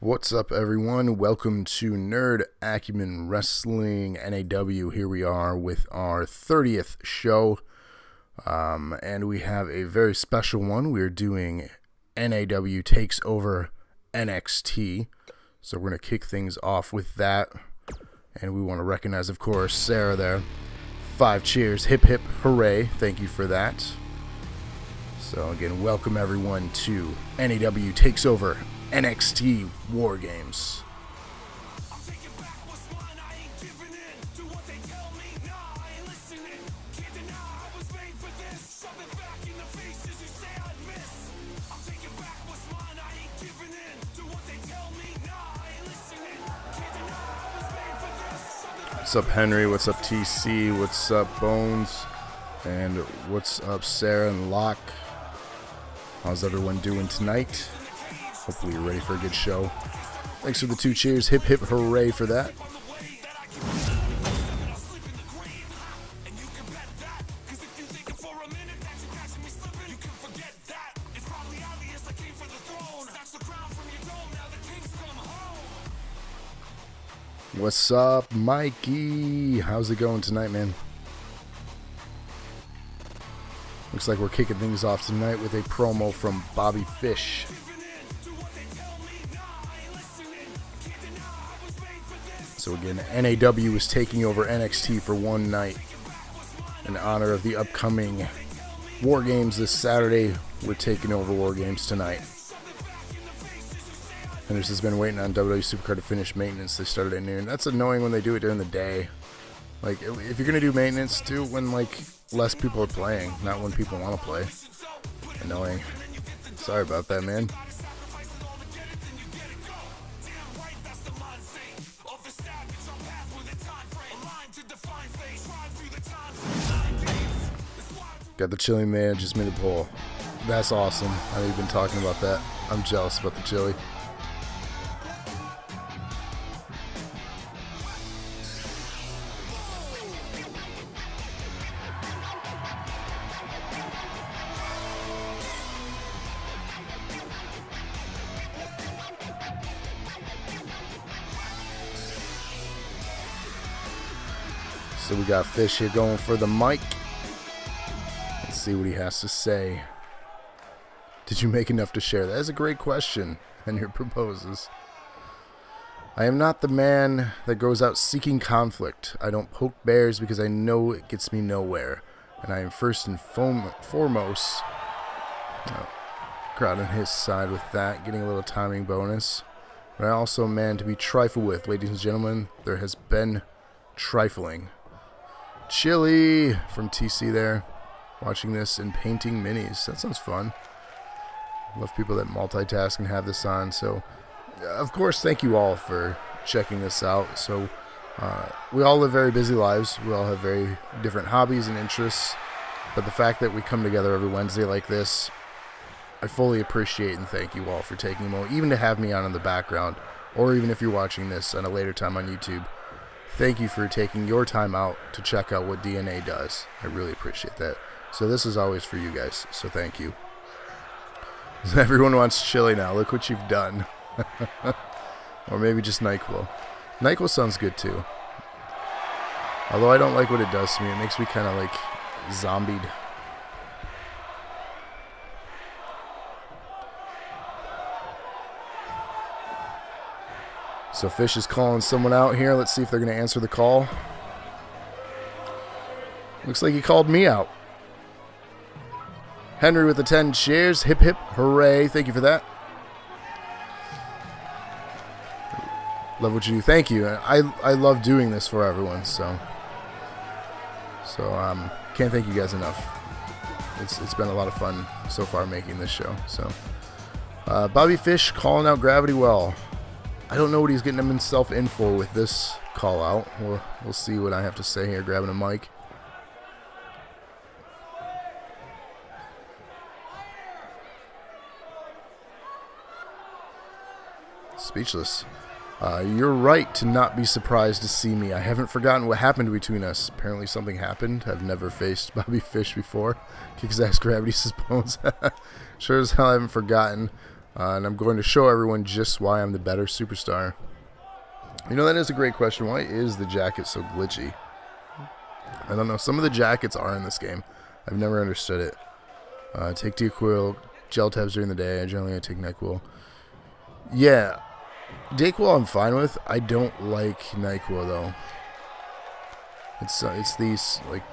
What's up, everyone? Welcome to Nerd Acumen Wrestling NAW. Here we are with our 30th show, and we have a very special one. We're doing NAW Takes Over NXT, so we're going to kick things off with that, and we want to recognize, of course, Sarah there. 5 cheers, hip hip hooray, thank you for that. So again, welcome everyone to NAW Takes Over NXT War Games. What's up, Henry? What's up, TC? What's up, Bones? And what's up, Sarah and Locke? How's everyone doing tonight? Hopefully you're ready for a good show. Thanks for the 2 cheers. Hip hip hooray for that. What's up, Mikey? How's it going tonight, man? Looks like we're kicking things off tonight with a promo from Bobby Fish. So again, NAW is taking over NXT for one night in honor of the upcoming War Games this Saturday. We're taking over War Games tonight. Henderson has been waiting on WWE Supercard to finish maintenance. They started at noon. That's annoying when they do it during the day. Like, if you're going to do maintenance, do it when, like, less people are playing, not when people want to play. Annoying. Sorry about that, man. Got the chili man, just made a poll. That's awesome. I know you've been talking about that. I'm jealous about the chili. So we got Fish here going for the mic. Let's see what he has to say. Did you make enough to share? That is a great question, and your proposes. I am not the man that goes out seeking conflict. I don't poke bears because I know it gets me nowhere. And I am first and foremost, crowd on his side with that, getting a little timing bonus. But I also am a man to be trifled with. Ladies and gentlemen, there has been trifling. Chili from TC there, watching this and painting minis. That sounds fun. Love people that multitask and have this on. So, of course, thank you all for checking this out. So, we all live very busy lives. We all have very different hobbies and interests. But the fact that we come together every Wednesday like this, I fully appreciate and thank you all for taking a moment, even to have me on in the background, or even if you're watching this on a later time on YouTube. Thank you for taking your time out to check out what DNA does. I really appreciate that. So this is always for you guys, so thank you. Everyone wants chili now. Look what you've done. Or maybe just NyQuil. NyQuil sounds good too. Although I don't like what it does to me. It makes me kind of like zombied. So Fish is calling someone out here. Let's see if they're going to answer the call. Looks like he called me out. Henry with the 10 cheers. Hip hip hooray. Thank you for that. Love what you do. Thank you. I love doing this for everyone. So can't thank you guys enough. It's been a lot of fun so far making this show. So Bobby Fish calling out GRAV1TY. I don't know what he's getting himself in for with this call out. We'll see what I have to say here, grabbing a mic. Speechless. You're right to not be surprised to see me. I haven't forgotten what happened between us. Apparently something happened. I've never faced Bobby Fish before. Kicks ass, gravity says Bones. Sure as hell I haven't forgotten. And I'm going to show everyone just why I'm the better superstar. You know, that is a great question. Why is the jacket so glitchy? I don't know. Some of the jackets are in this game. I've never understood it. Take DayQuil, gel tabs during the day. I generally take NyQuil. Yeah, DayQuil I'm fine with. I don't like NyQuil though. It's these like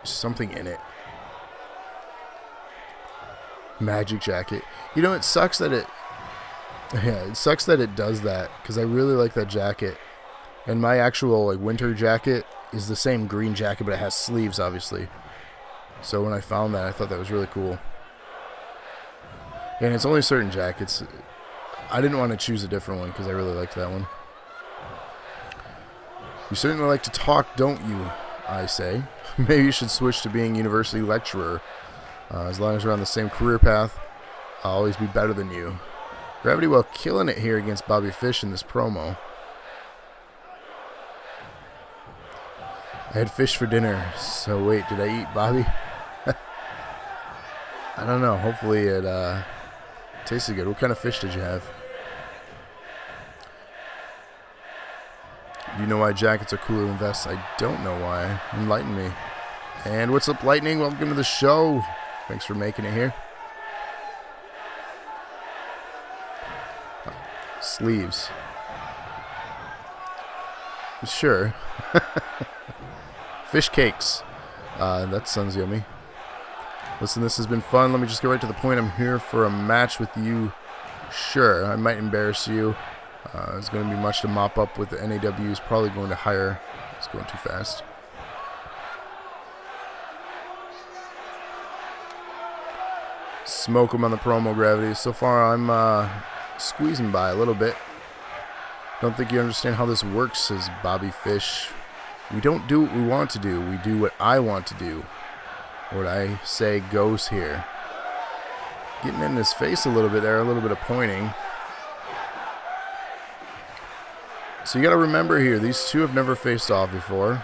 something in it. Magic jacket. You know, it sucks that it does that, because I really like that jacket. And my actual like winter jacket is the same green jacket, but it has sleeves obviously. So when I found that, I thought that was really cool. And it's only certain jackets. I didn't want to choose a different one because I really liked that one. You certainly like to talk, don't you? I say. Maybe you should switch to being university lecturer. As long as we're on the same career path, I'll always be better than you. GRAV1TY killing it here against Bobby Fish in this promo. I had fish for dinner, so wait, did I eat Bobby? I don't know. Hopefully it tasted good. What kind of fish did you have? Do you know why jackets are cooler than vests? I don't know why. Enlighten me. And what's up, Lightning? Welcome to the show. Thanks for making it here. Sleeves. Sure. Fish cakes. That sounds yummy. Listen, this has been fun. Let me just get right to the point. I'm here for a match with you. Sure, I might embarrass you. It's going to be much to mop up with the NAW. Is probably going to hire. It's going too fast. Smoke him on the promo, GRAV1TY. So far, I'm squeezing by a little bit. Don't think you understand how this works, says Bobby Fish. We don't do what we want to do. We do what I want to do. What I say goes here. Getting in his face a little bit there, a little bit of pointing. So you got to remember here, these two have never faced off before.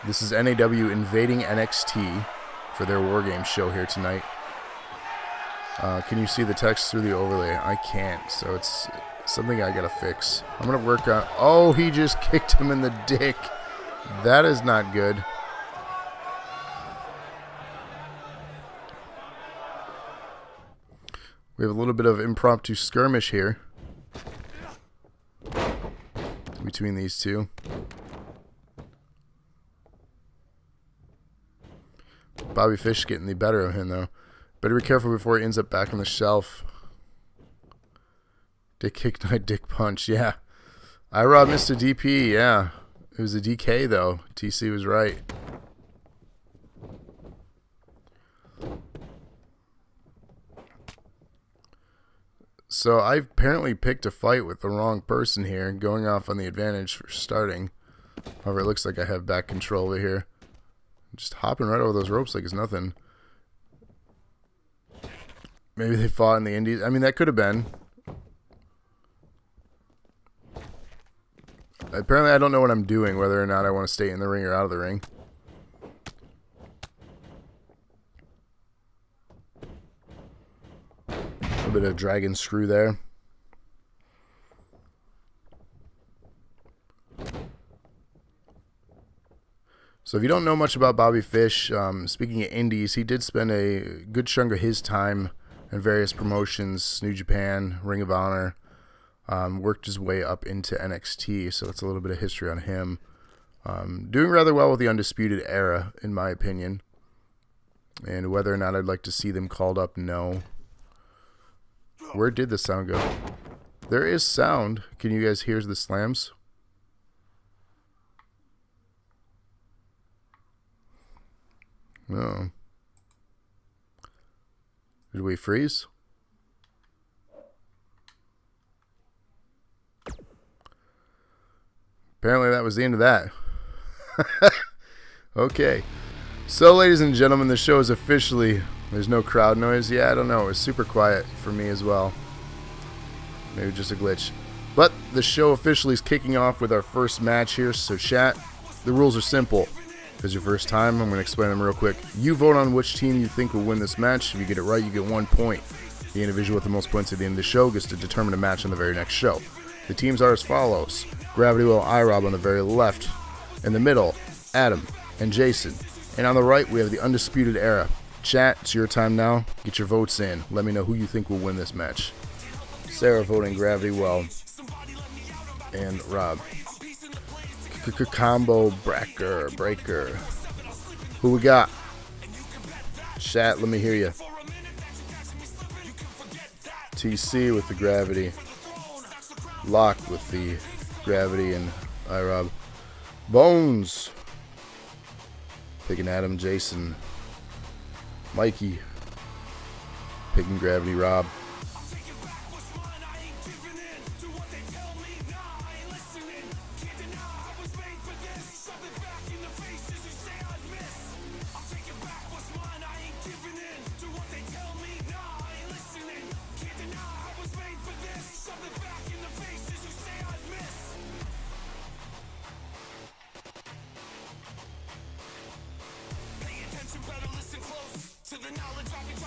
This is NAW invading NXT for their War Games show here tonight. Can you see the text through the overlay? I can't, so it's something I got to fix. I'm going to work on... Oh, he just kicked him in the dick. That is not good. We have a little bit of impromptu skirmish here between these two. Bobby Fish getting the better of him, though. Better be careful before he ends up back on the shelf. Dick kick, night dick punch. Yeah. I-Rob missed a DP. Yeah. It was a DK, though. TC was right. So I apparently picked a fight with the wrong person here, going off on the advantage for starting. However, it looks like I have back control over here. Just hopping right over those ropes like it's nothing. Maybe they fought in the Indies. I mean, that could have been. Apparently, I don't know what I'm doing, whether or not I want to stay in the ring or out of the ring. A bit of dragon screw there. So if you don't know much about Bobby Fish, speaking of indies, he did spend a good chunk of his time in various promotions, New Japan, Ring of Honor, worked his way up into NXT, so that's a little bit of history on him. Doing rather well with the Undisputed Era, in my opinion. And whether or not I'd like to see them called up, no. Where did the sound go? There is sound. Can you guys hear the slams? No. Did we freeze? Apparently that was the end of that. Okay. So, ladies and gentlemen, the show is officially... There's no crowd noise. Yeah, I don't know. It was super quiet for me as well. Maybe just a glitch. But the show officially is kicking off with our first match here. So, chat, the rules are simple. If it's your first time, I'm going to explain them real quick. You vote on which team you think will win this match. If you get it right, you get 1 point. The individual with the most points at the end of the show gets to determine a match on the very next show. The teams are as follows. GRAV1TY, IROB on the very left. In the middle, Adam and Jason. And on the right, we have the Undisputed Era. Chat, it's your time now. Get your votes in. Let me know who you think will win this match. Sarah voting GRAV1TY and Rob. Combo breaker. Who we got? Chat, let me hear you. TC with the Gravity. Lock with the Gravity and IROB. Bones. Picking Adam, Jason. Mikey. Picking Gravity, Rob.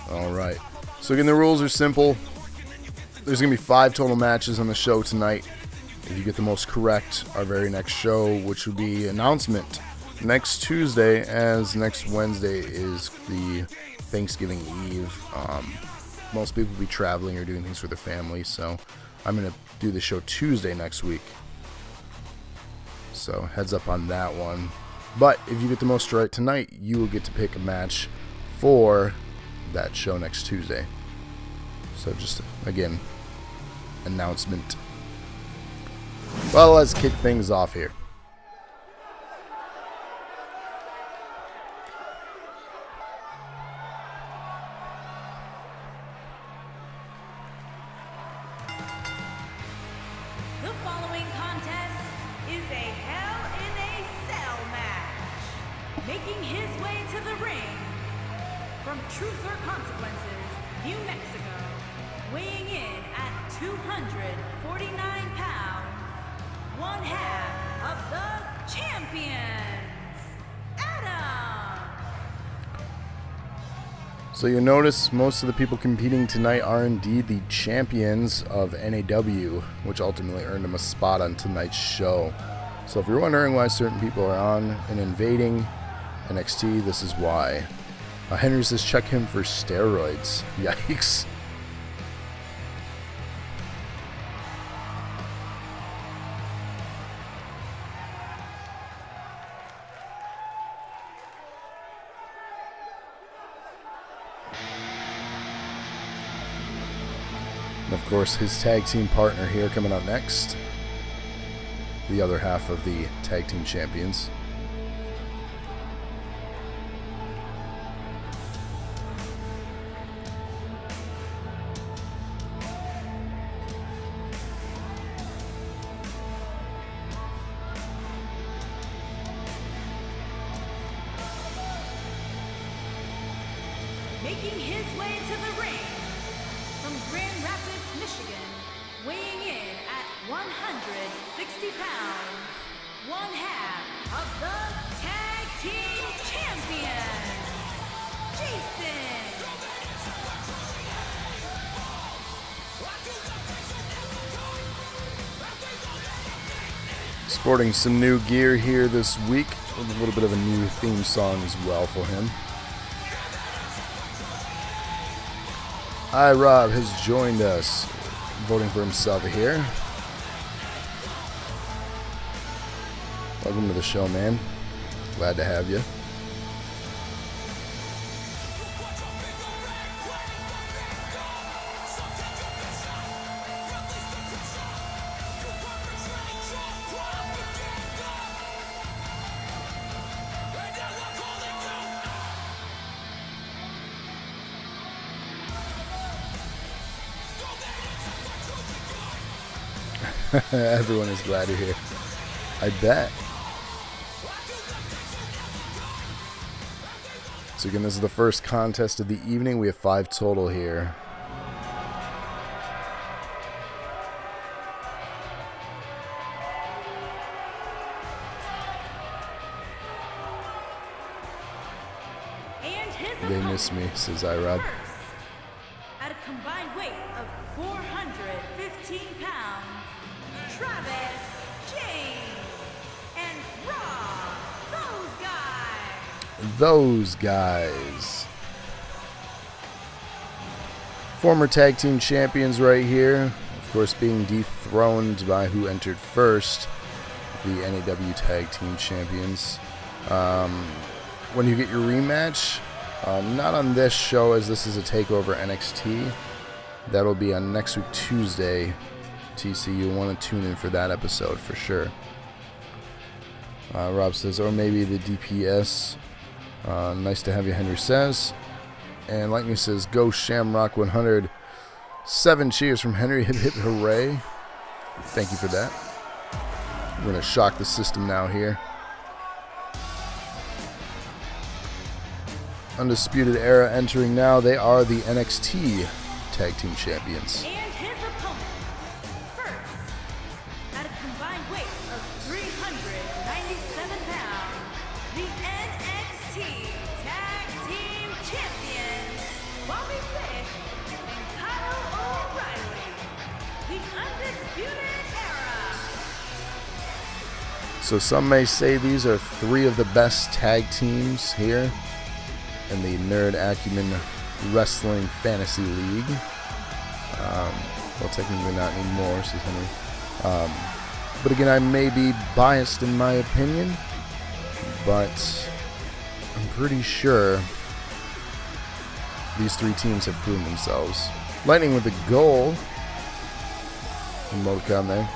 Alright, so again, the rules are simple. There's going to be 5 total matches on the show tonight. If you get the most correct, our very next show, which would be announcement next Tuesday, as next Wednesday is the Thanksgiving Eve. Most people will be traveling or doing things for their family, so I'm going to do the show Tuesday next week. So heads up on that one. But if you get the most right tonight, you will get to pick a match for that show next Tuesday. So just, again, announcement. Well, let's kick things off here. The following contest is a Hell in a Cell match. Making his way to the ring from Truth or Consequences, New Mexico, weighing in at 249 pounds, one half of the champions, Adam. So you'll notice most of the people competing tonight are indeed the champions of NAW, which ultimately earned them a spot on tonight's show. So if you're wondering why certain people are on and invading NXT, this is why. Henry says check him for steroids. Yikes. And of course, his tag team partner here coming up next. The other half of the tag team champions. Making his way to the ring from Grand Rapids, Michigan, weighing in at 160 pounds, one half of the Tag Team Champions, Jason. Sporting some new gear here this week, with a little bit of a new theme song as well for him. Rob has joined us, voting for himself here. Welcome to the show, man. Glad to have you. Everyone is glad you're here. I bet. So again, this is the first contest of the evening. We have 5 total here. And his They miss me, says IROB. At combined weight of 415 pounds, Travis James and those guys. Former tag team champions right here. Of course, being dethroned by who entered first, the NAW Tag Team Champions. When you get your rematch, not on this show as this is a TakeOver NXT. That'll be on next week, Tuesday. TC, you'll want to tune in for that episode for sure. Rob says, or maybe the DPS. Nice to have you, Henry says. And Lightning says, go Shamrock 100. 7 cheers from Henry. Hip hip hooray. Thank you for that. We're going to shock the system now here. Undisputed Era entering now. They are the NXT Tag Team Champions. And his opponent, first, at a combined weight of 397 pounds, the NXT Tag Team Champions, Bobby Fish and Kyle O'Reilly, the Undisputed Era. So some may say these are 3 of the best tag teams here in the Nerd Acumen Wrestling Fantasy League. Well, technically not anymore, says Henry. But again, I may be biased in my opinion, but I'm pretty sure these 3 teams have proven themselves. Lightning with a goal. Emoticon there.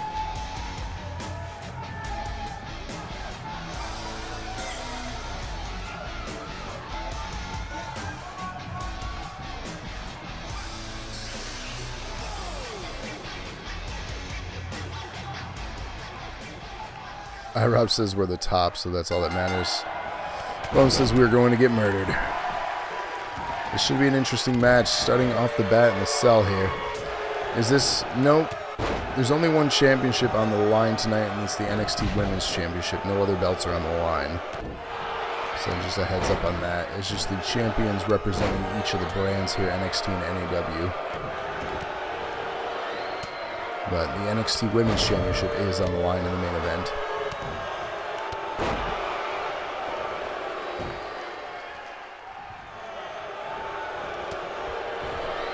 Rob says we're the top, so that's all that matters. Bone says we're going to get murdered. This should be an interesting match, starting off the bat in the cell here. Is this... Nope. There's only one championship on the line tonight, and it's the NXT Women's Championship. No other belts are on the line. So just a heads up on that. It's just the champions representing each of the brands here, NXT and NAW. But the NXT Women's Championship is on the line in the main event.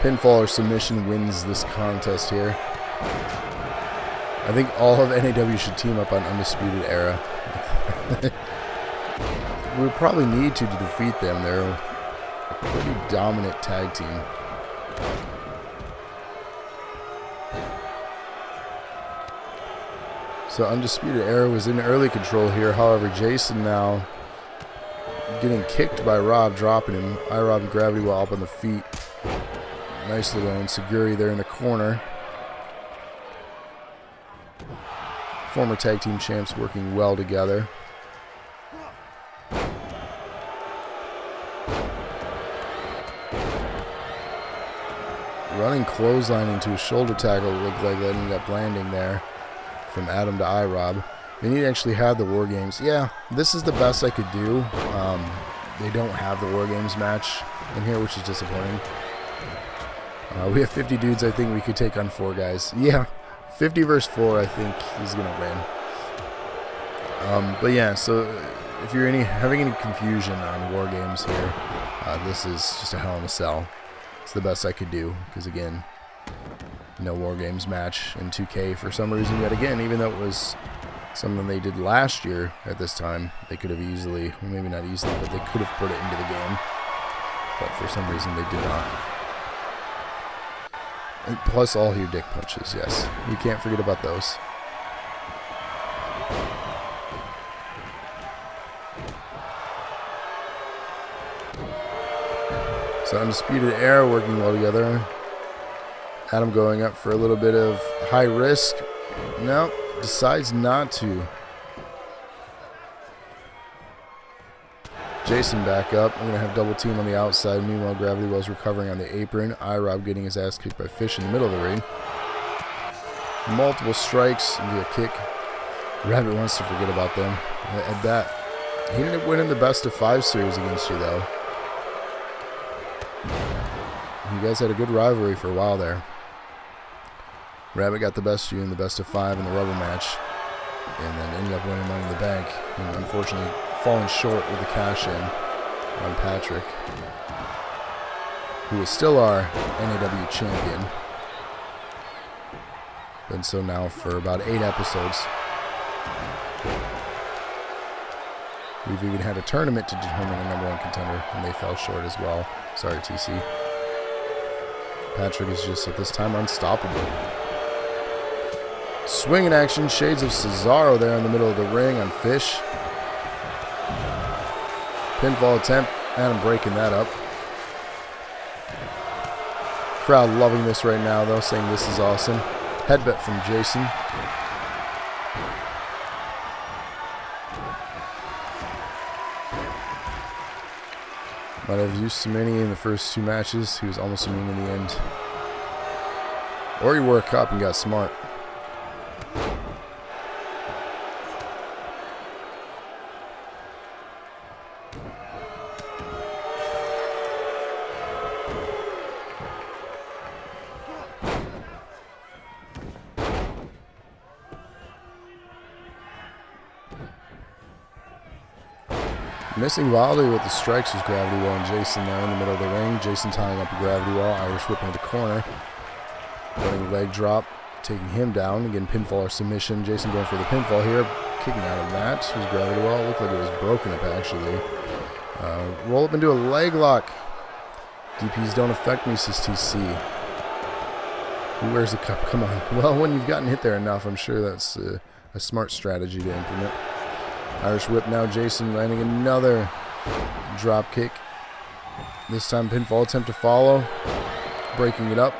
Pinfall or submission wins this contest here. I think all of NAW should team up on Undisputed Era. We probably need to defeat them. They're a pretty dominant tag team. So Undisputed Era was in early control here. However, Jason now getting kicked by Rob, dropping him. Rob and Gravity while up on the feet. Nice little insecurity there in the corner. Former tag team champs working well together. Running clothesline into a shoulder tackle looked like that ended up landing there from Adam to Rob. They need to actually have the War Games. Yeah, this is the best I could do. They don't have the War Games match in here, which is disappointing. We have 50 dudes. I think we could take on 4 guys. Yeah, 50 versus 4. I think he's gonna win. But yeah, so if you're having any confusion on War Games here, this is just a Hell in a Cell. It's the best I could do because again, no War Games match in 2K for some reason yet again. Even though it was something they did last year at this time, they could have easily, well, maybe not easily, but they could have put it into the game. But for some reason, they did not. And plus all your dick punches, yes. You can't forget about those. So Undisputed Era working well together. Adam going up for a little bit of high risk. Nope, decides not to. Jason back up. I'm going to have double team on the outside. Meanwhile, Gravity Well's recovering on the apron. Rob getting his ass kicked by Fish in the middle of the ring. Multiple strikes into a kick. Rabbit wants to forget about them. At that, he ended up winning the best of 5 series against you, though. You guys had a good rivalry for a while there. Rabbit got the best of you in the best of 5 in the rubber match, and then ended up winning Money in the Bank, and unfortunately falling short with the cash in on Patrick, who is still our NAW champion. Been so now for about 8 episodes. We've even had a tournament to determine a #1 contender, and they fell short as well. Sorry, TC. Patrick is just at this time unstoppable. Swinging action, shades of Cesaro there in the middle of the ring on Fish. Pinfall attempt, Adam breaking that up. Crowd loving this right now though, saying this is awesome. Headbutt from Jason. Might have used too many in the first 2 matches. He was almost immune in the end. Or he wore a cup and got smart. Missing wildly with the strikes was Gravity Wall and Jason there in the middle of the ring. Jason tying up a Gravity Wall, Irish whip into the corner. Running leg drop, taking him down. Again, pinfall or submission. Jason going for the pinfall here. Kicking out of that was Gravity Wall. It looked like it was broken up actually. Roll up into a leg lock. DPs don't affect me, says TC. Who wears the cup? Come on. Well, when you've gotten hit there enough, I'm sure that's a smart strategy to implement. Irish whip now, Jason landing another drop kick. This time pinfall attempt to follow. Breaking it up.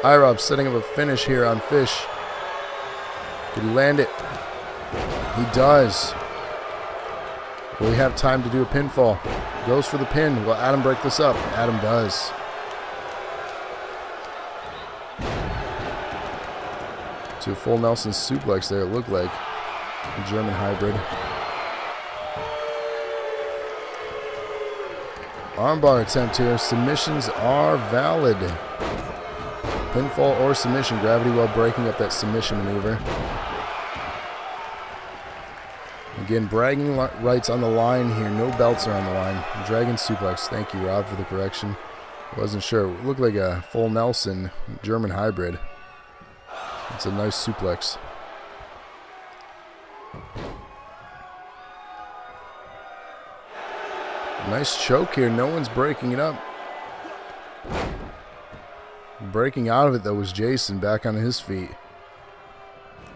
IROB setting up a finish here on Fish. Did he land it? He does. Will he have time to do a pinfall? Goes for the pin. Will Adam break this up? Adam does. To a full Nelson suplex there, it looked like. A German hybrid. Armbar attempt here. Submissions are valid. Pinfall or submission. Gravity Well breaking up that submission maneuver. Again, bragging rights on the line here. No belts are on the line. Dragon suplex. Thank you, Rob, for the correction. I wasn't sure. It looked like a full Nelson German hybrid. It's a nice suplex. Nice choke here. No one's breaking it up. Breaking out of it, though, was Jason back on his feet.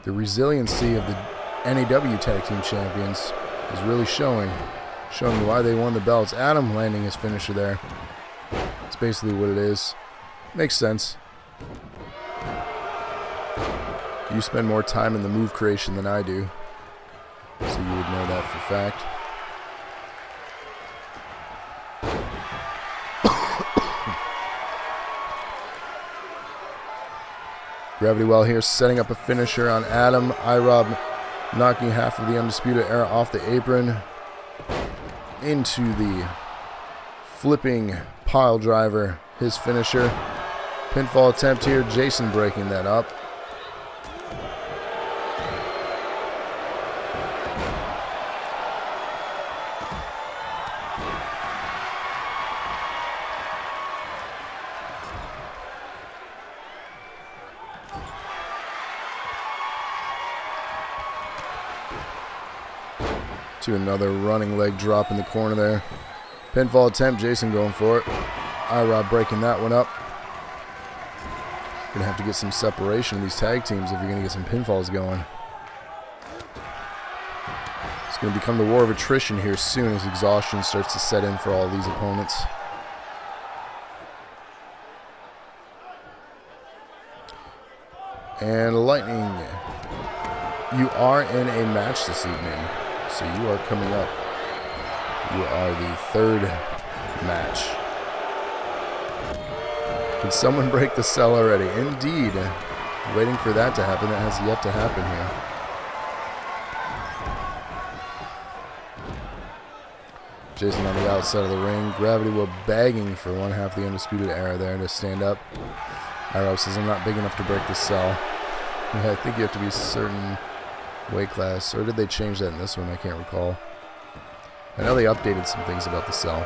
The resiliency of the NAW Tag Team Champions is really showing why they won the belts. Adam landing his finisher there. That's basically what it is. Makes sense. You spend more time in the move creation than I do, so you would know that for a fact. Gravity Well here setting up a finisher on Adam. IROB knocking half of the Undisputed Era off the apron into the flipping pile driver, his finisher. Pinfall attempt here, Jason breaking that up. To another running leg drop in the corner there. Pinfall attempt, Jason going for it. IROB breaking that one up. Gonna have to get some separation in these tag teams if you're gonna get some pinfalls going. It's gonna become the war of attrition here soon as exhaustion starts to set in for all these opponents. And Lightning, you are in a match this evening. So you are coming up. You are the 3rd match. Can someone break the cell already? Indeed. Waiting for that to happen. That has yet to happen here. Jason on the outside of the ring. Gravity Well begging for one half the Undisputed Era there to stand up. IROB says, I'm not big enough to break the cell. Yeah, I think you have to be a certain weight class. Or did they change that in this one? I can't recall. I know they updated some things about the cell.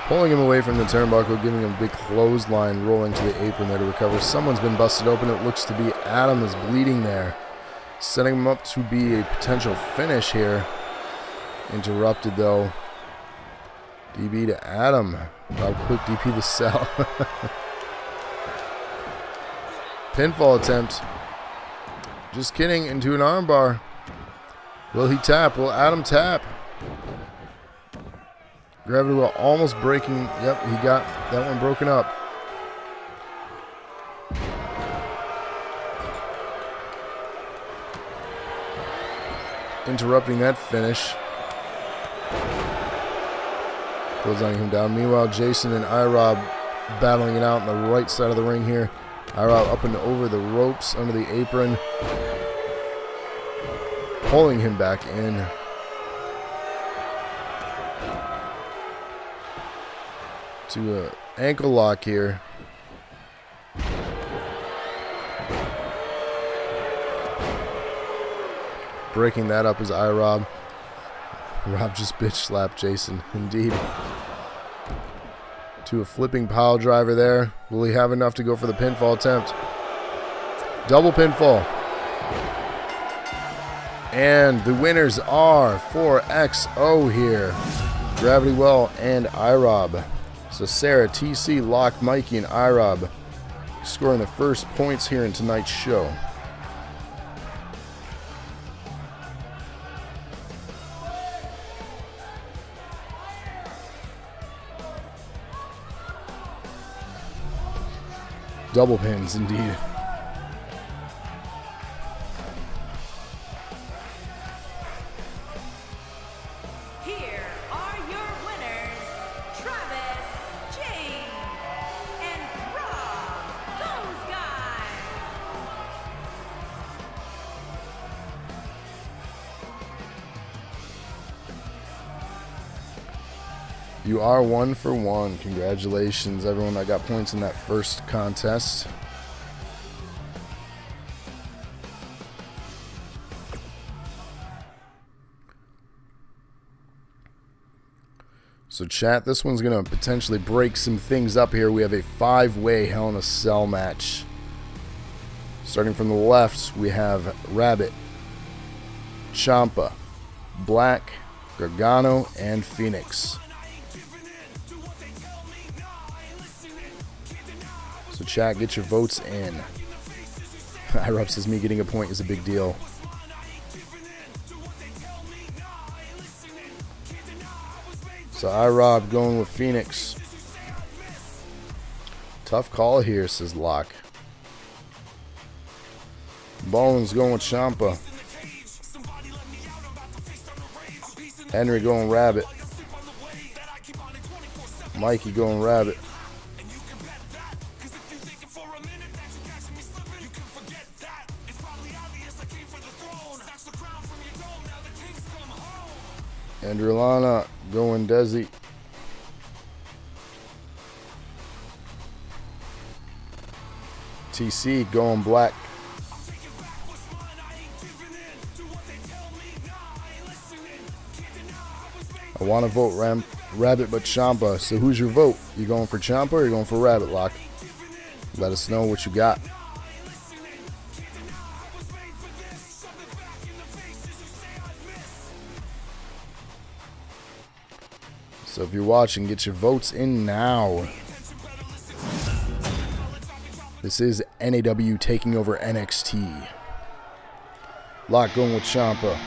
Pulling him away from the turnbuckle, giving him a big clothesline, rolling to the apron there to recover. Someone's been busted open. It looks to be Adam is bleeding there. Setting him up to be a potential finish here. Interrupted though. DB to Adam. Rob quick DP the cell. Pinfall attempt. Just kidding, into an armbar. Will he tap? Will Adam tap? Gravity Well almost breaking. Yep, he got that one broken up. Interrupting that finish. Clotheslining him down. Meanwhile, Jason and IROB battling it out on the right side of the ring here. IROB up and over the ropes under the apron. Pulling him back in. To an ankle lock here. Breaking that up is IROB. Rob just bitch slapped Jason, indeed. To a flipping pile driver there. Will he have enough to go for the pinfall attempt? Double pinfall. And the winners are 4XO here. Gravity Well and IROB. So Sarah, TC, Locke, Mikey, and IROB scoring the first points here in tonight's show. Double pins, indeed. Here are your winners, Travis, Jane, and those guys. You are 1 for 1. Congratulations, everyone that got points in that first contest. So chat, this one's going to potentially break some things up here. We have a 5-way Hell in a Cell match. Starting from the left, we have Rabbit, Ciampa, Black, Gargano, and Phoenix. So chat, get your votes in. IROB says me getting a point is a big deal. So IROB going with Phoenix. Tough call here, says Locke. Bones going with Ciampa. Henry going Rabbit. Mikey going Rabbit. Andrew Lana going Desi. TC going Black. I want to vote Rabbit but Ciampa. So who's your vote? You going for Ciampa or you going for Rabbit, Lock? Let us know what you got. So if you're watching, get your votes in now. This is NAW taking over NXT. Lock going with Ciampa.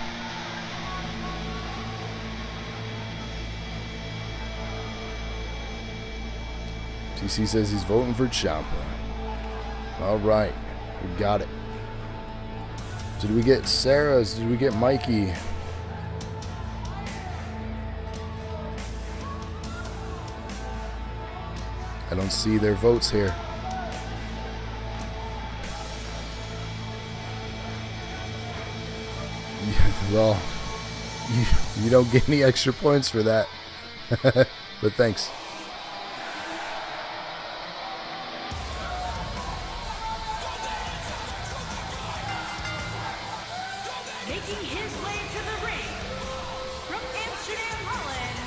TC says he's voting for Ciampa. All right, we got it. Did we get Sarah's? Did we get Mikey? I don't see their votes here. Well, you don't get any extra points for that. But thanks. Making his way to the ring from Amsterdam, Holland,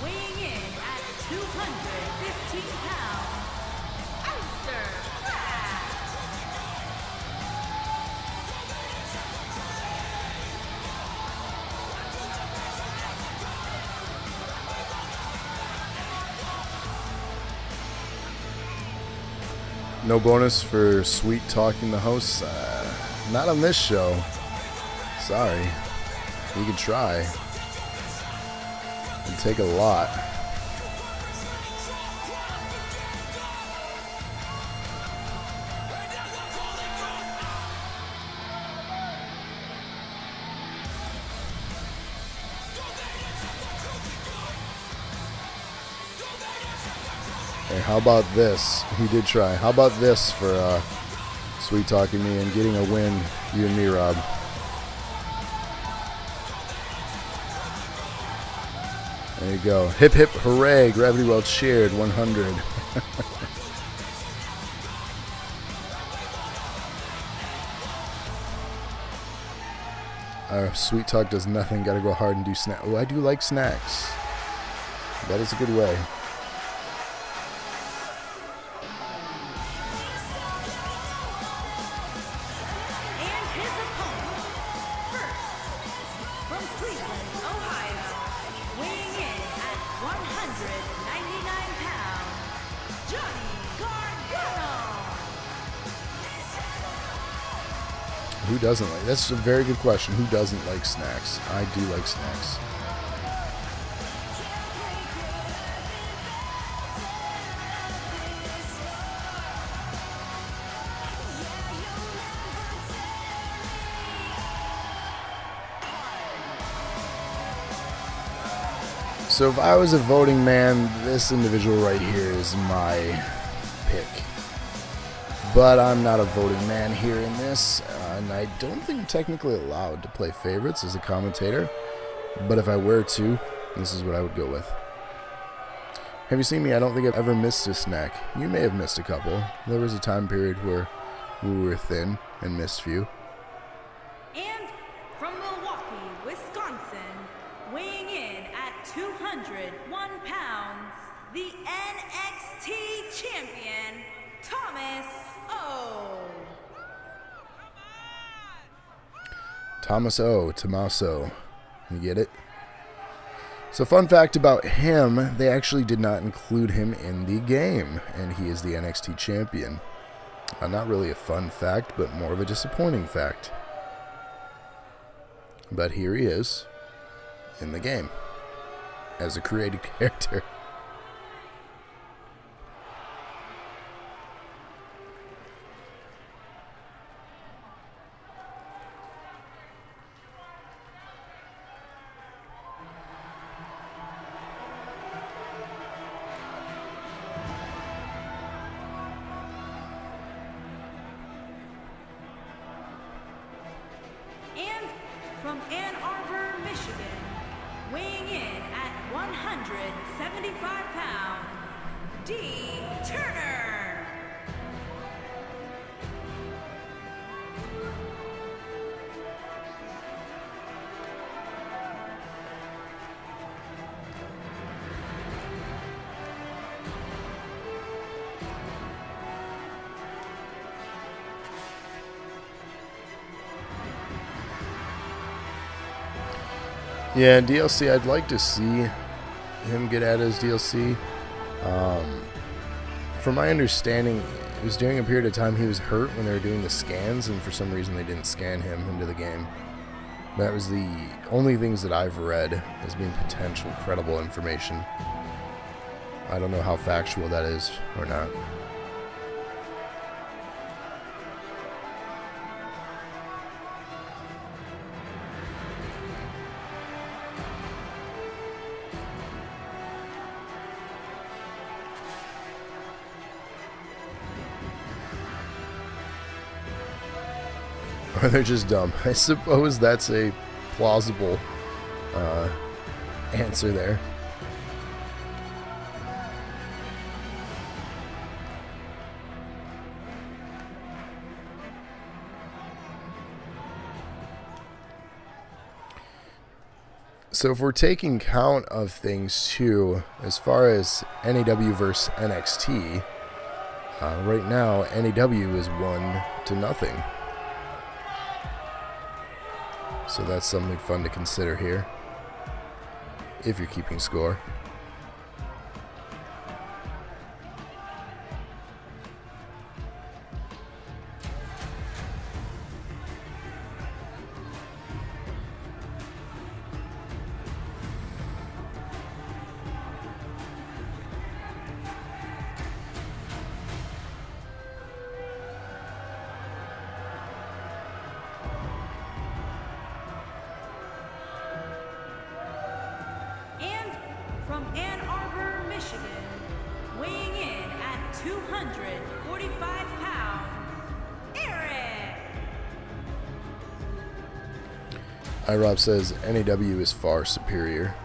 weighing in at 215 pounds, Mr. Black. No bonus for sweet talking the hosts. Not on this show. Sorry. You can try. It'd take a lot. Hey, how about this? He did try. How about this for sweet talking me and getting a win, you and me, Rob? There you go. Hip hip hooray. Gravity well cheered. 100. Sweet talk does nothing. Gotta go hard and do snacks. Oh, I do like snacks. That is a good way. And his opponent, first, from Cleveland, Ohio, weighing in at 199 pounds, Johnny Gargano. Who doesn't like? That's a very good question. Who doesn't like snacks? I do like snacks. So if I was a voting man, this individual right here is my pick. But I'm not a voting man here in this, and I don't think I'm technically allowed to play favorites as a commentator. But if I were to, this is what I would go with. Have you seen me? I don't think I've ever missed a snack. You may have missed a couple. There was a time period where we were thin and missed few. And from Milwaukee, Wisconsin, weighing in at 201 pounds, the NXT champion, Thomas O. Thomas O. Tommaso. You get it? So fun fact about him, they actually did not include him in the game, and he is the NXT champion. Not really a fun fact, but more of a disappointing fact. But here he is in the game as a created character. And from Ann Arbor, Michigan, weighing in at 175 pounds, D. Turner. Yeah, DLC, I'd like to see him get added as DLC. From my understanding, it was during a period of time he was hurt when they were doing the scans, and for some reason they didn't scan him into the game. That was the only things that I've read as being potential credible information. I don't know how factual that is or not. or they're just dumb. I suppose that's a plausible answer there. So if we're taking count of things too, as far as NAW versus NXT, right now NAW is 1-0. So that's something fun to consider here, if you're keeping score. From Ann Arbor, Michigan, weighing in at 245 pounds, Eric! iRob says NAW is far superior.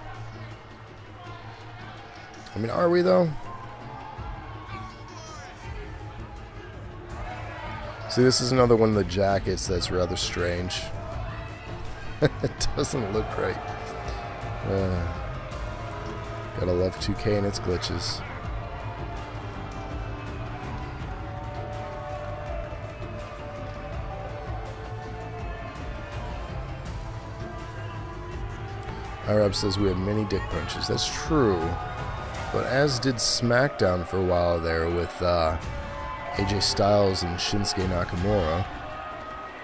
I mean, are we though? See, this is another one of the jackets that's rather strange. It doesn't look right. Gotta love 2K and its glitches. iRob says we have many dick punches. That's true. But as did SmackDown for a while there with AJ Styles and Shinsuke Nakamura.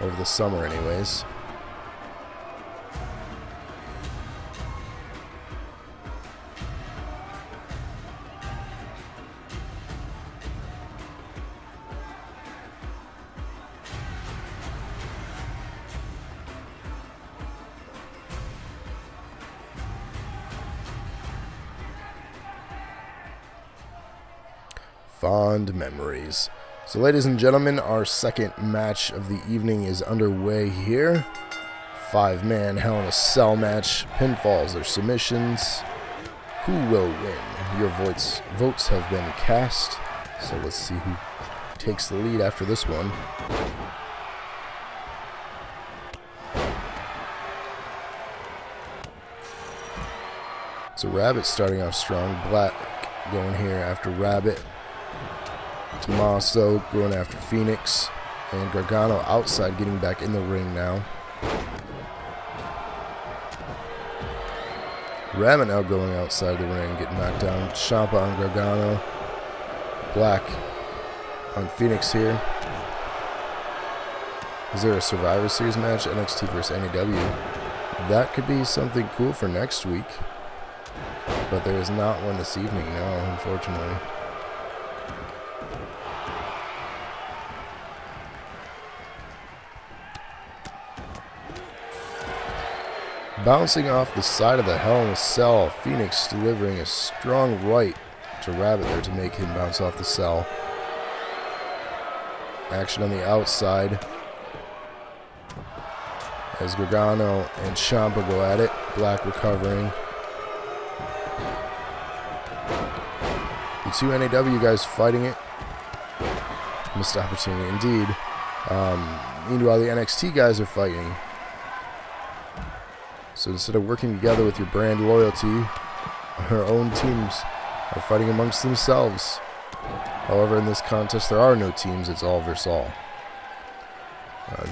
Over the summer anyways. Fond memories. So ladies and gentlemen, our second match of the evening is underway here. 5-man Hell in a Cell match. Pinfalls or submissions. Who will win? Your votes have been cast. So let's see who takes the lead after this one. So Rabbit starting off strong. Black going here after Rabbit. Tommaso going after Phoenix. And Gargano outside getting back in the ring now. Rabbit now going outside the ring, getting knocked down. Ciampa on Gargano. Black on Phoenix here. Is there a Survivor Series match? NXT versus NAW. That could be something cool for next week. But there is not one this evening, no, unfortunately. Bouncing off the side of the Hell in a Cell. Phoenix delivering a strong right to Rabbit there to make him bounce off the cell. Action on the outside. As Gargano and Ciampa go at it. Black recovering. The two NAW guys fighting it. Missed opportunity indeed. Meanwhile, the NXT guys are fighting. So instead of working together with your brand loyalty, our own teams are fighting amongst themselves. However, in this contest, there are no teams. It's all versus all.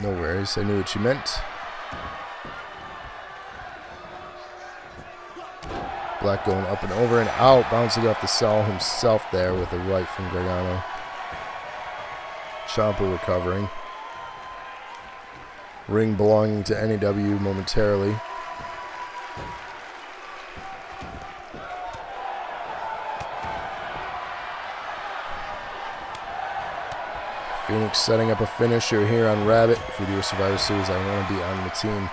No worries. I knew what you meant. Black going up and over and out, bouncing off the cell himself there with a right from Gargano. Ciampa recovering. Ring belonging to NAW momentarily. Phoenix setting up a finisher here on Rabbit. If we do a Survivor Series, I want to be on the team.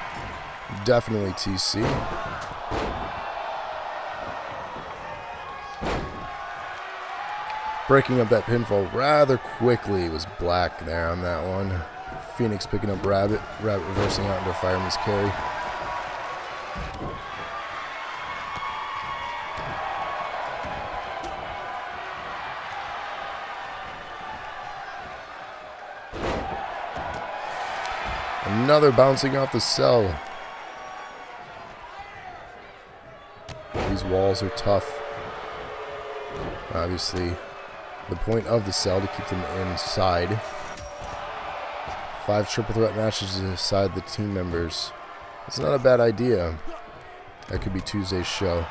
Definitely TC. Breaking up that pinfall rather quickly was Black there on that one. Phoenix picking up Rabbit. Rabbit reversing out into a fireman's carry. Another bouncing off the cell. These walls are tough. Obviously, the point of the cell to keep them inside. 5 triple threat matches to decide the team members. It's not a bad idea. That could be Tuesday's show.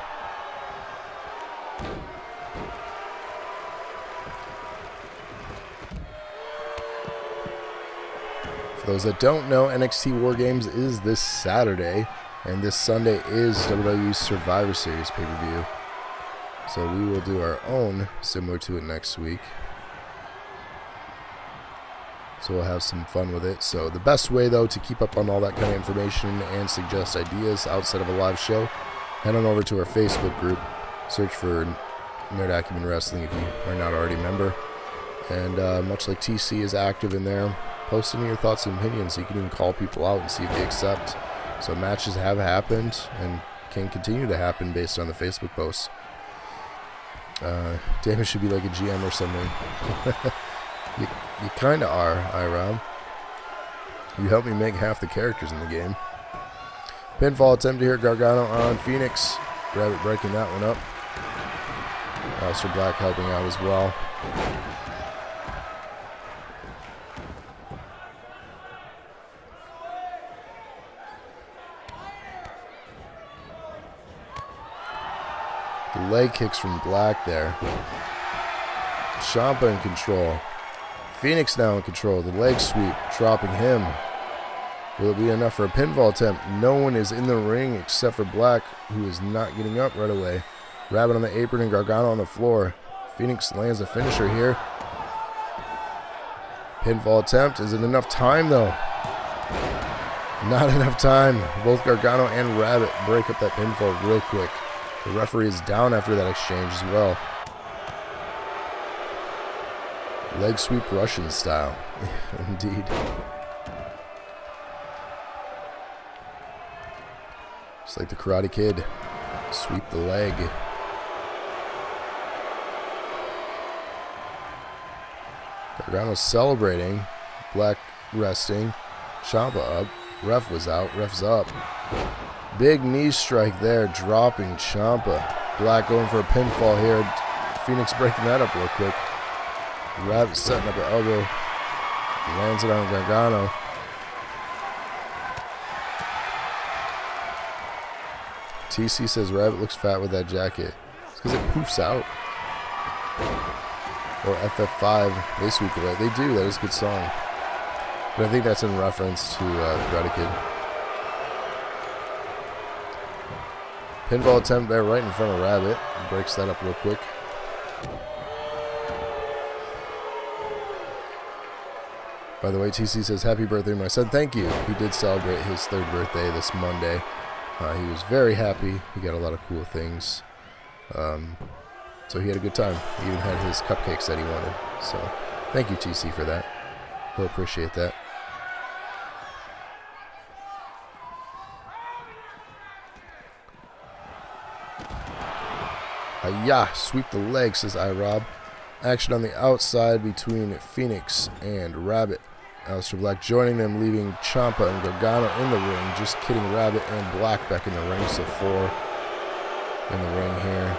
For those that don't know, NXT War Games is this Saturday, and this Sunday is WWE Survivor Series pay-per-view. So we will do our own, similar to it next week. So we'll have some fun with it. So the best way, though, to keep up on all that kind of information and suggest ideas outside of a live show, head on over to our Facebook group. Search for Nerd Acumen Wrestling if you are not already a member. And much like TC is active in there, post any of your thoughts and opinions. So you can even call people out and see if they accept. So matches have happened and can continue to happen based on the Facebook posts. Damn, it should be like a GM or something. You kind of are, Irob. You helped me make half the characters in the game. Pinfall attempt here, Gargano on Phoenix. Rabbit breaking that one up. Aleister Black helping out as well. The leg kicks from Black there. Ciampa in control. Phoenix now in control. The leg sweep, dropping him. Will it be enough for a pinfall attempt? No one is in the ring except for Black, who is not getting up right away. Rabbit on the apron and Gargano on the floor. Phoenix lands a finisher here. Pinfall attempt. Is it enough time, though? Not enough time. Both Gargano and Rabbit break up that pinfall real quick. The referee is down after that exchange as well. Leg sweep Russian style. Indeed. Just like the Karate Kid. Sweep the leg. Gargano's celebrating. Black resting. Ciampa up. Ref was out. Ref's up. Big knee strike there. Dropping Ciampa. Black going for a pinfall here. Phoenix breaking that up real quick. Rabbit setting up an elbow. Lands it on Gargano. TC says Rabbit looks fat with that jacket. It's because it poofs out. Or FF5. They sweep it out. They do. That is a good song. But I think that's in reference to Karate Kid. Pinfall attempt there right in front of Rabbit. Breaks that up real quick. By the way, TC says, happy birthday, my son. Thank you. He did celebrate his 3rd birthday this Monday. He was very happy. He got a lot of cool things. So he had a good time. He even had his cupcakes that he wanted. So thank you, TC, for that. He'll appreciate that. Hiya! Sweep the leg, says Irob. Action on the outside between Phoenix and Rabbit. Aleister Black joining them, leaving Ciampa and Gargano in the ring. Just kidding, Rabbit and Black back in the ring. So 4 in the ring here.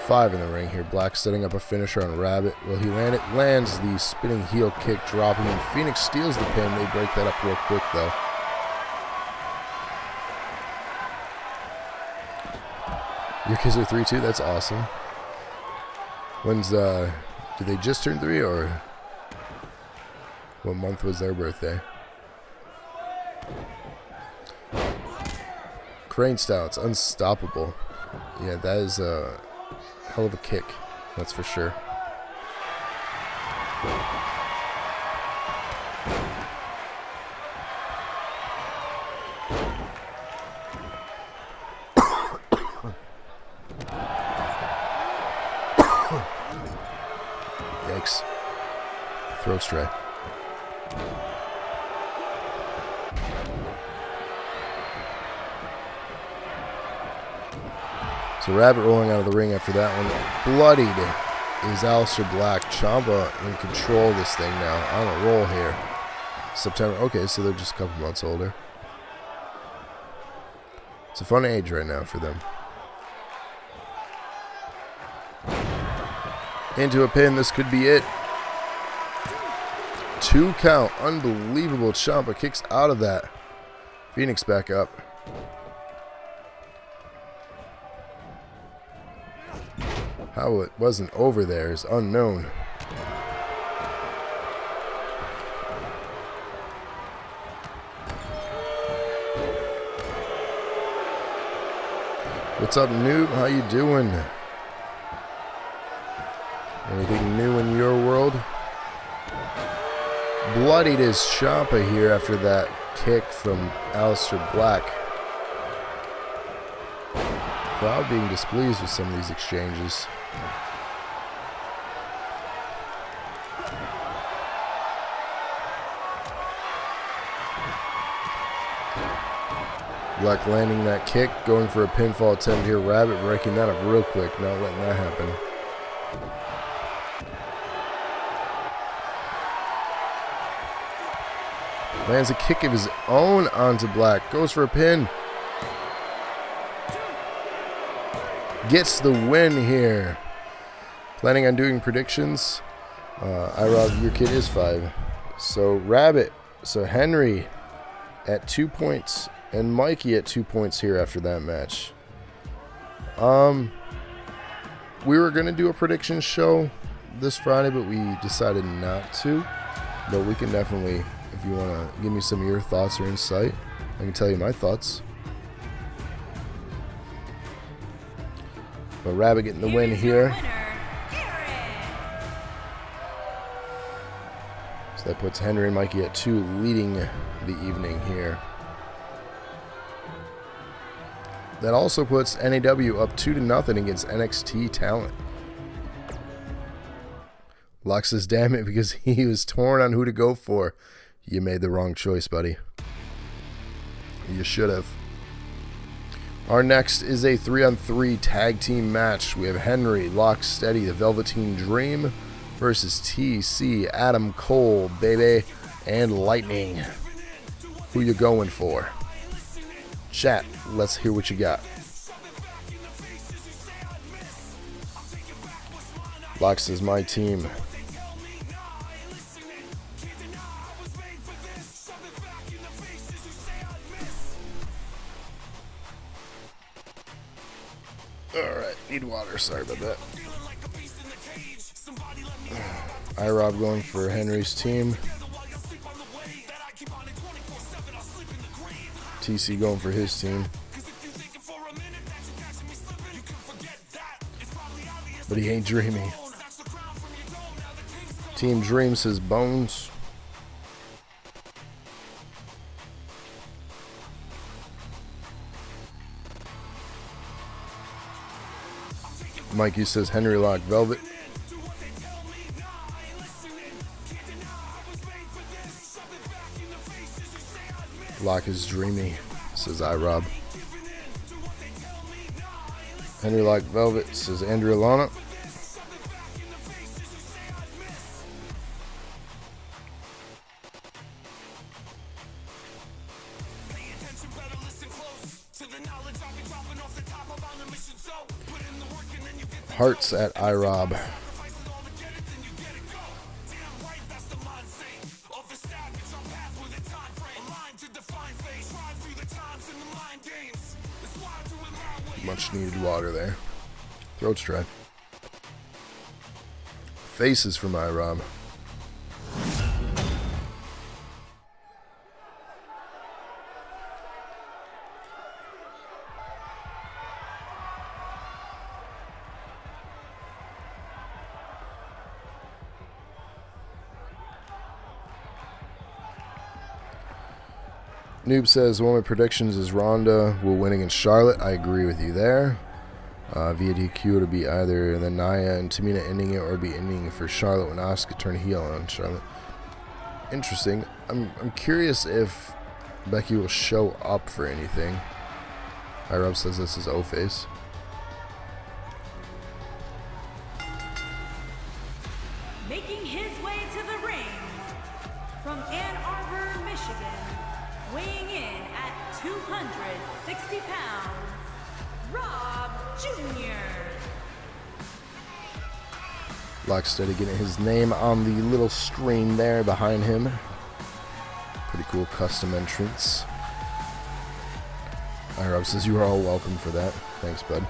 5 in the ring here. Black setting up a finisher on Rabbit. Will he land it? Lands the spinning heel kick, dropping him. Phoenix steals the pin. They break that up real quick, though. Your kids are 3 too? That's awesome. When's, did they just turn 3, or what month was their birthday? Crane style, it's unstoppable. Yeah, that is a hell of a kick, that's for sure. Yikes. Throat spray. So Rabbit rolling out of the ring after that one. Bloodied is Aleister Black. Ciampa in control of this thing now. On a roll here. September. Okay, so they're just a couple months older. It's a fun age right now for them. Into a pin. This could be it. 2 count. Unbelievable. Ciampa kicks out of that. Phoenix back up. How it wasn't over there is unknown. What's up, noob? How you doing? Anything new in your world? Bloodied is Ciampa here after that kick from Aleister Black. Crowd being displeased with some of these exchanges. Black landing that kick, going for a pinfall attempt here. Rabbit breaking that up real quick, not letting that happen. Lands a kick of his own onto Black, goes for a pin. Gets the win here. Planning on doing predictions. iRob, your kid is 5. So Rabbit, so Henry at 2 points. And Mikey at 2 points here after that match. We were going to do a prediction show this Friday, but we decided not to. But we can definitely, if you want to give me some of your thoughts or insight, I can tell you my thoughts. But Rabbit getting the win here. So that puts Henry and Mikey at 2, leading the evening here. That also puts NAW up 2-0 against NXT Talent. Locke says, damn it, because he was torn on who to go for. You made the wrong choice, buddy. You should have. Our next is a 3-on-3 tag team match. We have Henry, Locke Steady, the Velveteen Dream versus TC, Adam Cole, baby, and Lightning. Who you going for? Chat, let's hear what you got. Locke says, my team. Alright, need water, sorry about that. iRob going for Henry's team. TC going for his team. But he ain't dreamy. Team Dream says Bones. Mikey says Henry, Locke, Velvet. Locke is dreamy, says iRob. Henry, Locke, Velvet, says Andrea Lana. Hearts at iRob. Much needed water there. Throat's dry. Faces from iRob. Noob says, one of my predictions is Ronda will win against Charlotte. I agree with you there. Via DQ, it'll be either the Nia and Tamina ending it or be ending for Charlotte when Asuka turn heel on Charlotte. Interesting. I'm curious if Becky will show up for anything. iRob says this is O-Face. weighing in at 260 pounds, Rob Jr. Locksteady getting his name on the little screen there behind him. Pretty cool custom entrance. Rob says you are all welcome for that. Thanks, bud.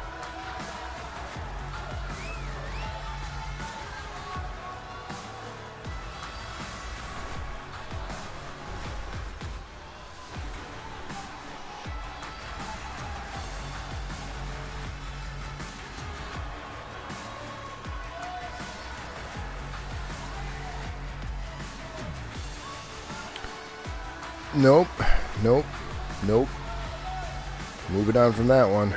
Nope. Nope. Nope. Moving on from that one.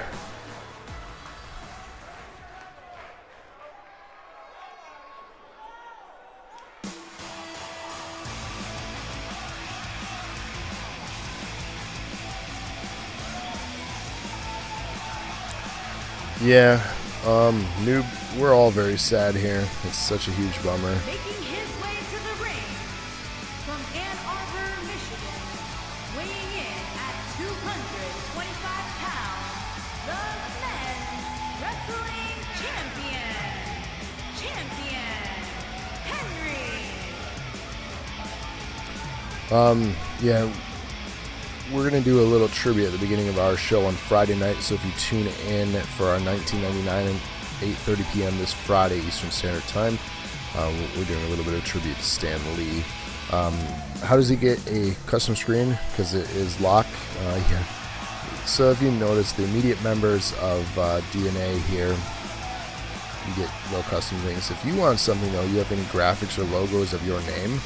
Yeah, Noob, we're all very sad here. It's such a huge bummer. Making his way to the ring from Ann Arbor, Michigan, weighing in at 225 pounds, the men's wrestling champion, Henry. Yeah, we're going to do a little trivia at the beginning of our show on Friday night, so if you tune in for our 1999 and 8:30 p.m. this Friday Eastern Standard Time, we're doing a little bit of tribute to Stan Lee. How does he get a custom screen? Because it is locked. Yeah. So if you notice, the immediate members of DNA here, you get little custom things. If you want something, though, you have any graphics or logos of your name,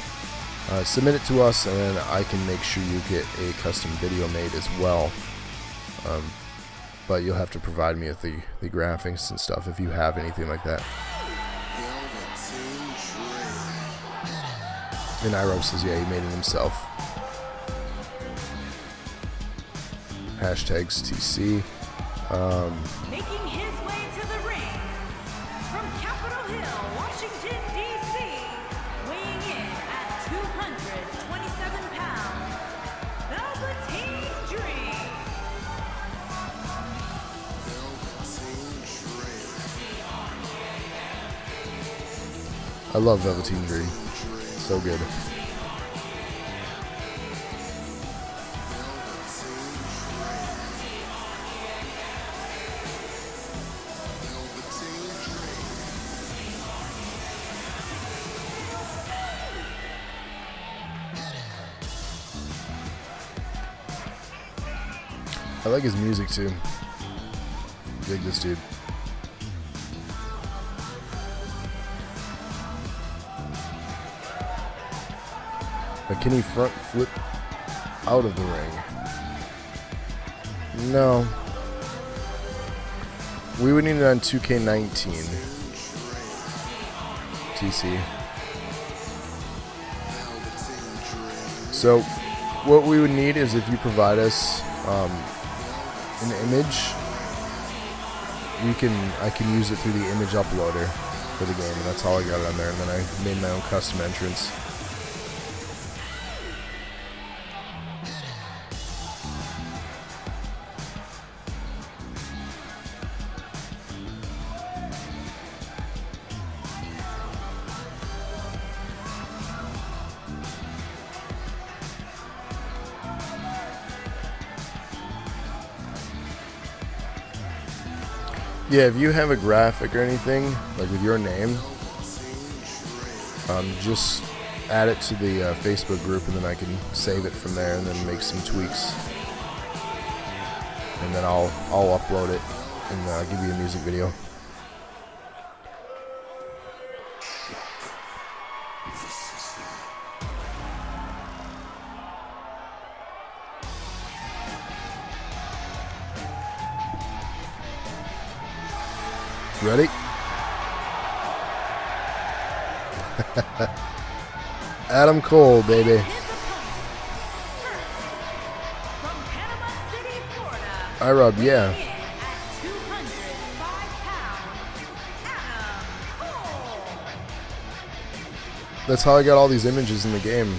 submit it to us, and then I can make sure you get a custom video made as well. But you'll have to provide me with the graphics and stuff if you have anything like that. And Irob says, yeah, he made it himself. Hashtags TC. Making his way to the ring from Capitol Hill, Washington, D.C., weighing in at 227 pounds, Velveteen Dream. I love Velveteen Dream. So good. I like his music too. Dig this dude. But can he front flip out of the ring? No. We would need it on 2K19. TC. So what we would need is if you provide us an image, I can use it through the image uploader for the game, and that's how I got it on there. And then I made my own custom entrance. Yeah, if you have a graphic or anything, like with your name, just add it to the Facebook group, and then I can save it from there and then make some tweaks. And then I'll upload it and give you a music video. Ready? Adam Cole, baby. Rob, yeah. That's how I got all these images in the game,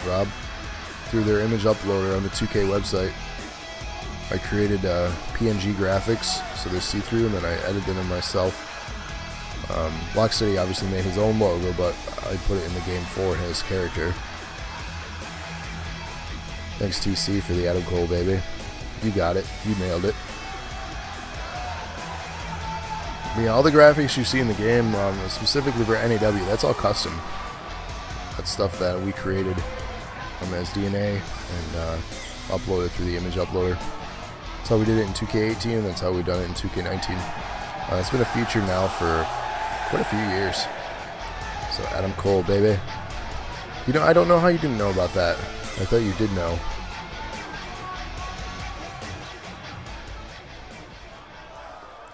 Rob. through their image uploader on the 2K website. I created PNG graphics so they're see-through, and then I edited them myself. Rocksteady obviously made his own logo, but I put it in the game for his character. Thanks TC for the Adam Cole, baby. You got it. You nailed it. Yeah, all the graphics you see in the game, specifically for NAW, that's all custom. That's stuff that we created as DNA and uploaded through the image uploader. That's how we did it in 2K18, and that's how we've done it in 2K19. It's been a feature now for quite a few years. So Adam Cole, baby. You know, I don't know how you didn't know about that. I thought you did know.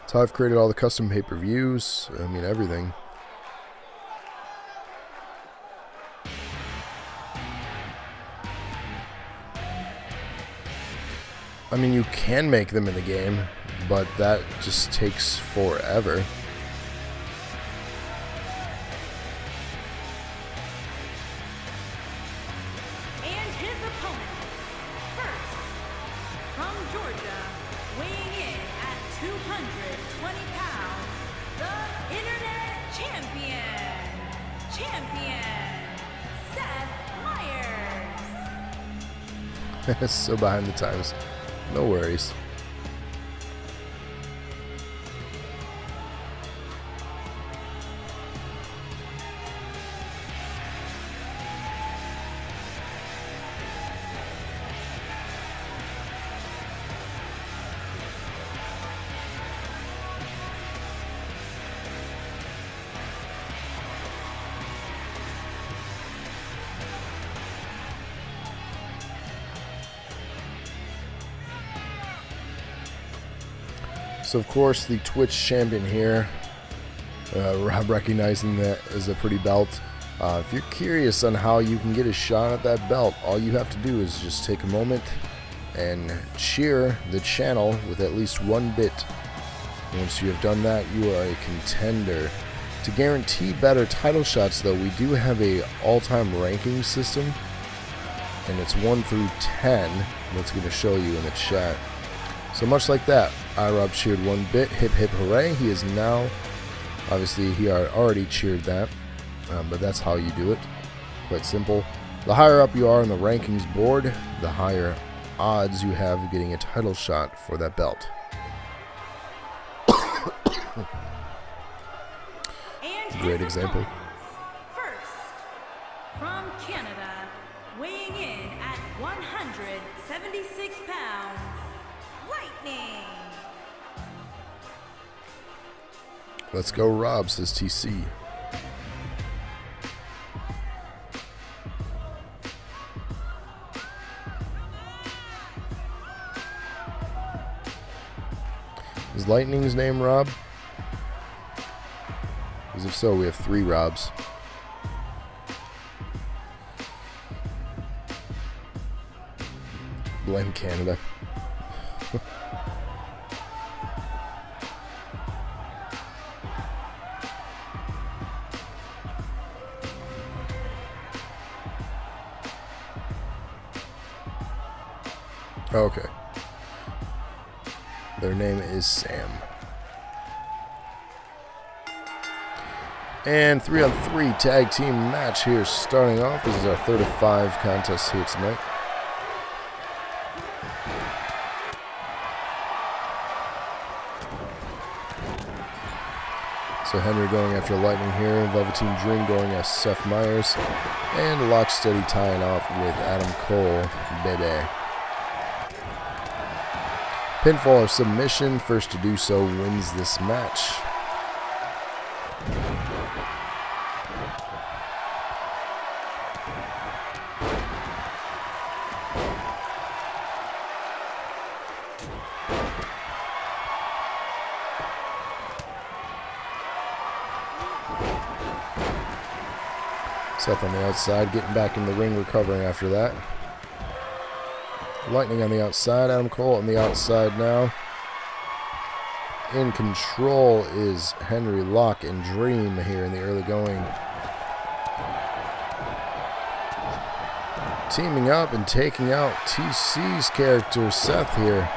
That's how I've created all the custom pay-per-views. I mean, everything. I mean, you can make them in the game, but that just takes forever. And his opponent, first, from Georgia, weighing in at 220 pounds, the Internet Champion, Seth Myers. So behind the times. No worries. So of course the Twitch champion here, Rob recognizing that as a pretty belt. If you're curious on how you can get a shot at that belt, all you have to do is just take a moment and cheer the channel with at least one bit. Once you have done that, you are a contender. To guarantee better title shots though, we do have a all-time ranking system, and it's 1 through 10. That's going to show you in the chat. So much like that, iRob cheered one bit, hip hip hooray. He is now, obviously he already cheered that, but that's how you do it. Quite simple. The higher up you are on the rankings board, the higher odds you have of getting a title shot for that belt. Great example. First, from Canada, weighing in at 176 pounds, Lightning. Let's go, Rob, says TC. Is Lightning's name Rob? Because if so, we have 3 Robs. Blame Canada. Okay. Their name is Sam. And 3-on-3 tag team match here starting off. This is our 3rd of 5 contest here tonight. So Henry going after Lightning here. Velveteen Dream going as Seth Myers. And Locksteady tying off with Adam Cole, baby. Pinfall or submission. First to do so wins this match. Seth on the outside, getting back in the ring, recovering after that. Lightning on the outside, Adam Cole on the outside now. In control is Henry, Lock, and Dream here in the early going. Teaming up and taking out TC's character, Seth here.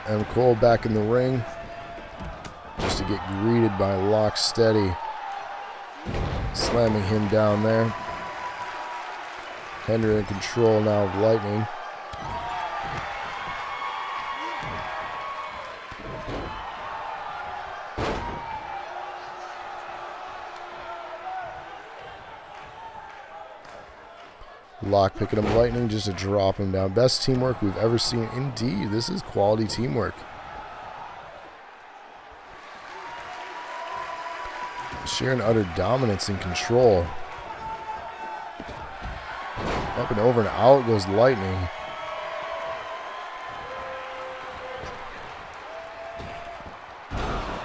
And Cole back in the ring just to get greeted by Locksteady, slamming him down there. Henry in control now of Lightning. Lock picking up Lightning just to drop him down. Best teamwork we've ever seen. Indeed, this is quality teamwork. Sheer and utter dominance and control. Up and over and out goes Lightning.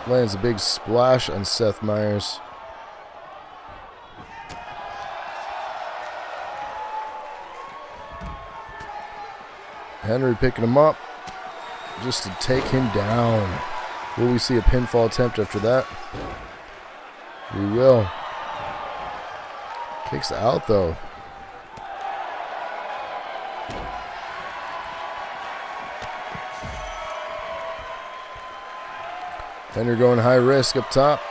Lands a big splash on Seth Meyers. Henry picking him up just to take him down. Will we see a pinfall attempt after that? We will. Kicks out though. Henry going high risk up top.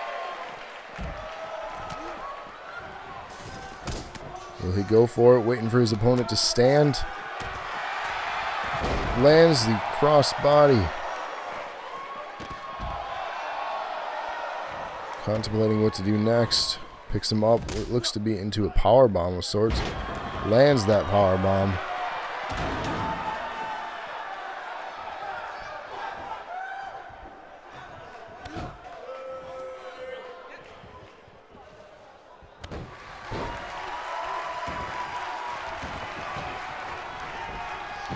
Will he go for it? Waiting for his opponent to stand. Lands the crossbody. Contemplating what to do next. Picks him up. It looks to be into a power bomb of sorts. Lands that power bomb.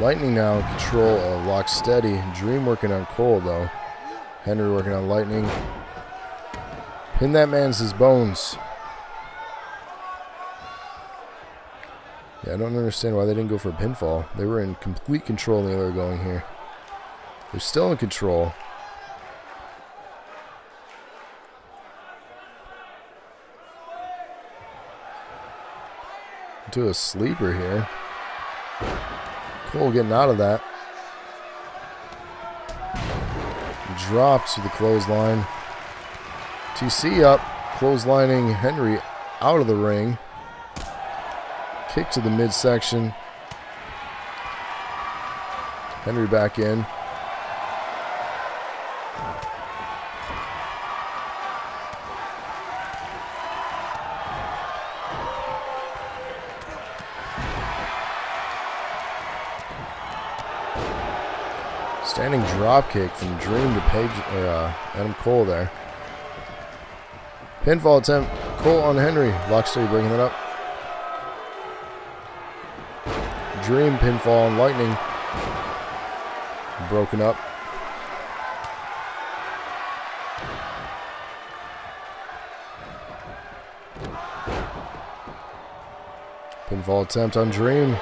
Lightning now in control of Locksteady. Dream working on Cole though. Henry working on Lightning. Pin that man's his bones. Yeah, I don't understand why they didn't go for a pinfall. They were in complete control when they were going here. They're still in control. Into a sleeper here. Cole getting out of that. Dropped to the clothesline. TC up. Clotheslining Henry out of the ring. Kick to the midsection. Henry back in. Standing drop kick from Dream to Page or Adam Cole there. Pinfall attempt. Cole on Henry. Locksteady bringing it up. Dream pinfall on Lightning. Broken up. Pinfall attempt on Dream.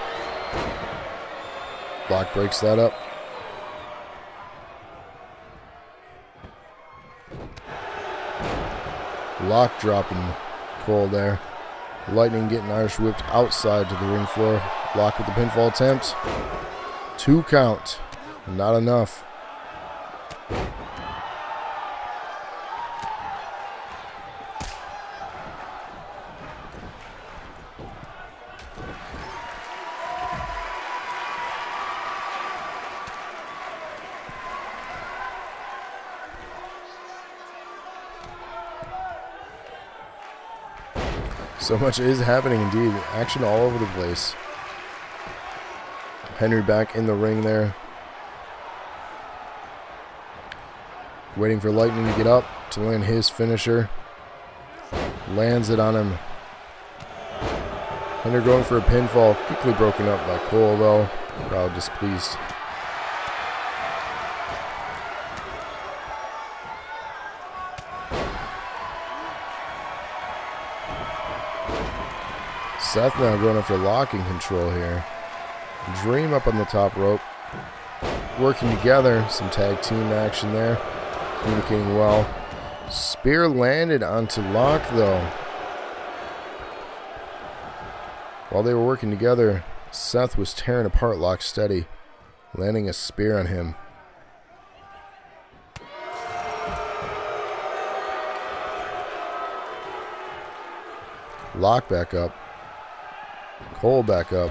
Lock breaks that up. Lock dropping Cole there. Lightning getting Irish whipped outside to the ring floor. Lock with the pinfall attempt. 2 count. Not enough. So much is happening indeed. Action all over the place. Henry back in the ring there. Waiting for Lightning to get up to land his finisher. Lands it on him. Henry going for a pinfall. Quickly broken up by Cole though. Crowd displeased. Seth now going after locking control here. Dream up on the top rope. Working together. Some tag team action there. Communicating well. Spear landed onto Lock though. While they were working together, Seth was tearing apart Locksteady, landing a spear on him. Lock back up. Cole back up.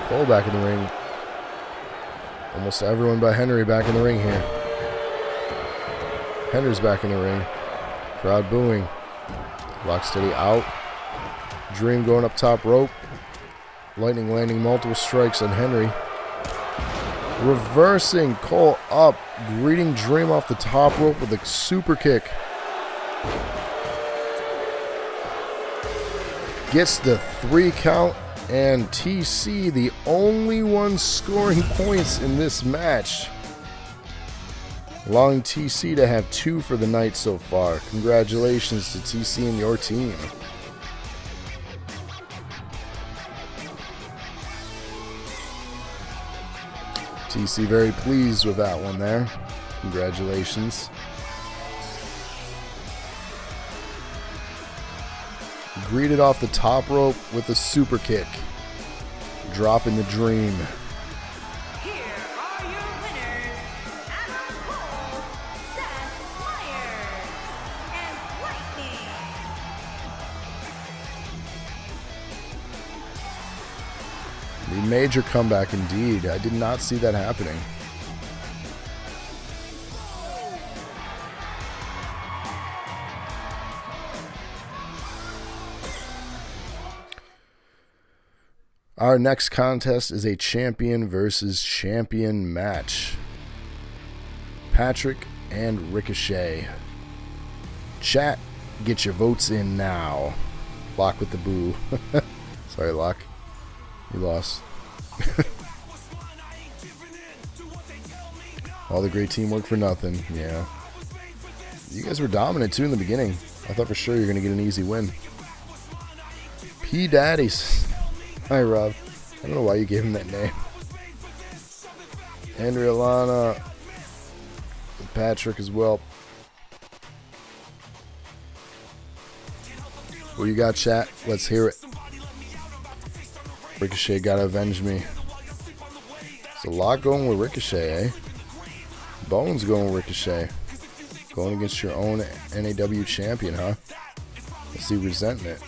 Cole back in the ring. Almost everyone but Henry back in the ring here. Henry's back in the ring. Crowd booing. Locksteady out. Dream going up top rope. Lightning landing multiple strikes on Henry. Reversing Cole up. Greeting Dream off the top rope with a super kick. Gets the 3 count. And TC, the only one scoring points in this match, allowing TC to have 2 for the night so far. Congratulations to TC and your team. TC very pleased with that one there. Congratulations. Greeted off the top rope with a super kick. Dropping the Dream. Here are your winners, Adam Cole, Seth Myers, and Lightning. The major comeback indeed. I did not see that happening. Our next contest is a champion versus champion match. Patrick and Ricochet. Chat, get your votes in now. Lock with the boo. Sorry, Lock. You lost. All the great teamwork for nothing. Yeah. You guys were dominant too in the beginning. I thought for sure you were going to get an easy win. P. Daddies. Hi, Rob. I don't know why you gave him that name. Andrea Lana. Patrick as well. What you got, chat? Let's hear it. Ricochet gotta avenge me. There's a lot going with Ricochet, eh? Bones going with Ricochet. Going against your own NAW champion, huh? I see resentment.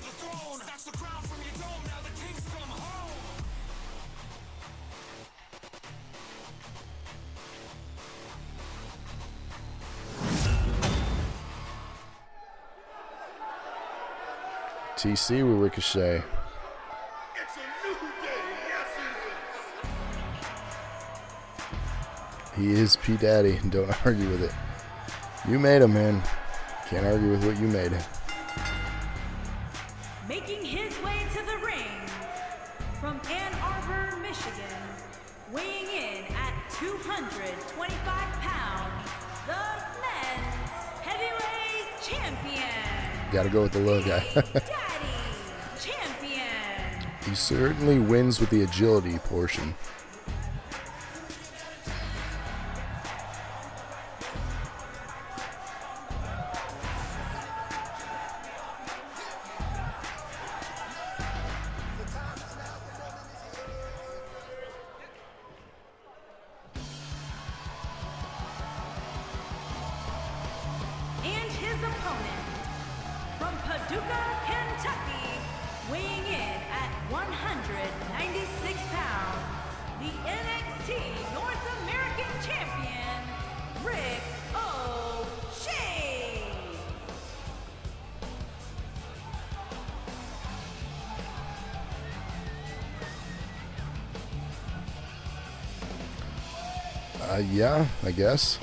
TC with Ricochet. He is P. Daddy. Don't argue with it. You made him, man. Can't argue with what you made. Making his way to the ring from Ann Arbor, Michigan, weighing in at 225 pounds, the men's heavyweight champion. Gotta go with the little guy. He certainly wins with the agility portion. And his opponent from Paducah, Kentucky, weighing in at 196 pounds, the NXT North American Champion, Rick O'Shea. Yeah, I guess.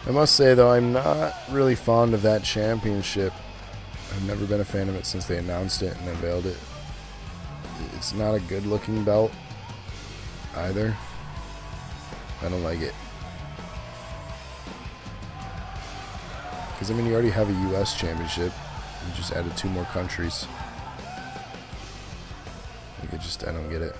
I must say, though, I'm not really fond of that championship. I've never been a fan of it since they announced it and unveiled it. It's not a good-looking belt either. I don't like it. Because, I mean, you already have a U.S. championship. You just added 2 more countries. I don't get it.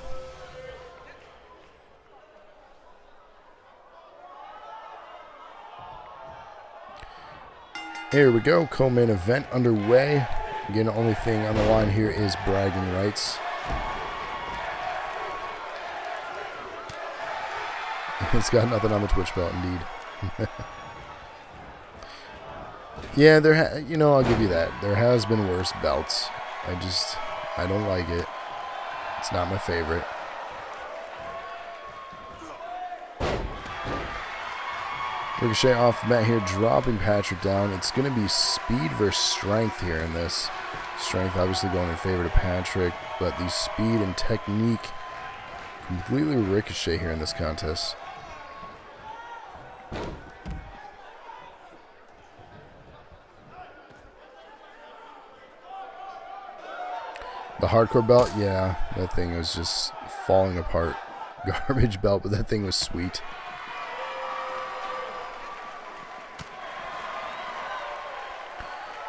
Here we go, co-main event underway. Again, the only thing on the line here is bragging rights. It's got nothing on the Twitch belt, indeed. Yeah, I'll give you that. There has been worse belts. I don't like it. It's not my favorite. Ricochet off the mat here, dropping Patrick down. It's going to be speed versus strength here in this. Strength obviously going in favor to Patrick, but the speed and technique completely Ricochet here in this contest. The hardcore belt, yeah, that thing was just falling apart. Garbage belt, but that thing was sweet.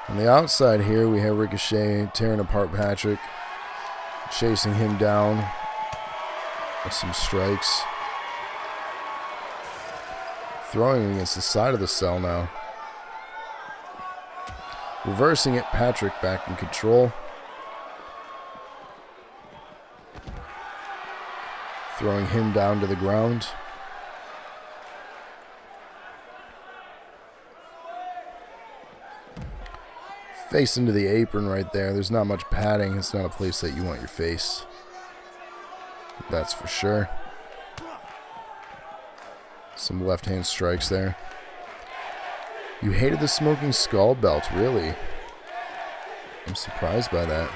On the outside here, we have Ricochet tearing apart Patrick, chasing him down with some strikes. Throwing him against the side of the cell now. Reversing it, Patrick back in control. Throwing him down to the ground. Face into the apron right there. There's not much padding. It's not a place that you want your face. That's for sure. Some left-hand strikes there. You hated the smoking skull belt, really? I'm surprised by that.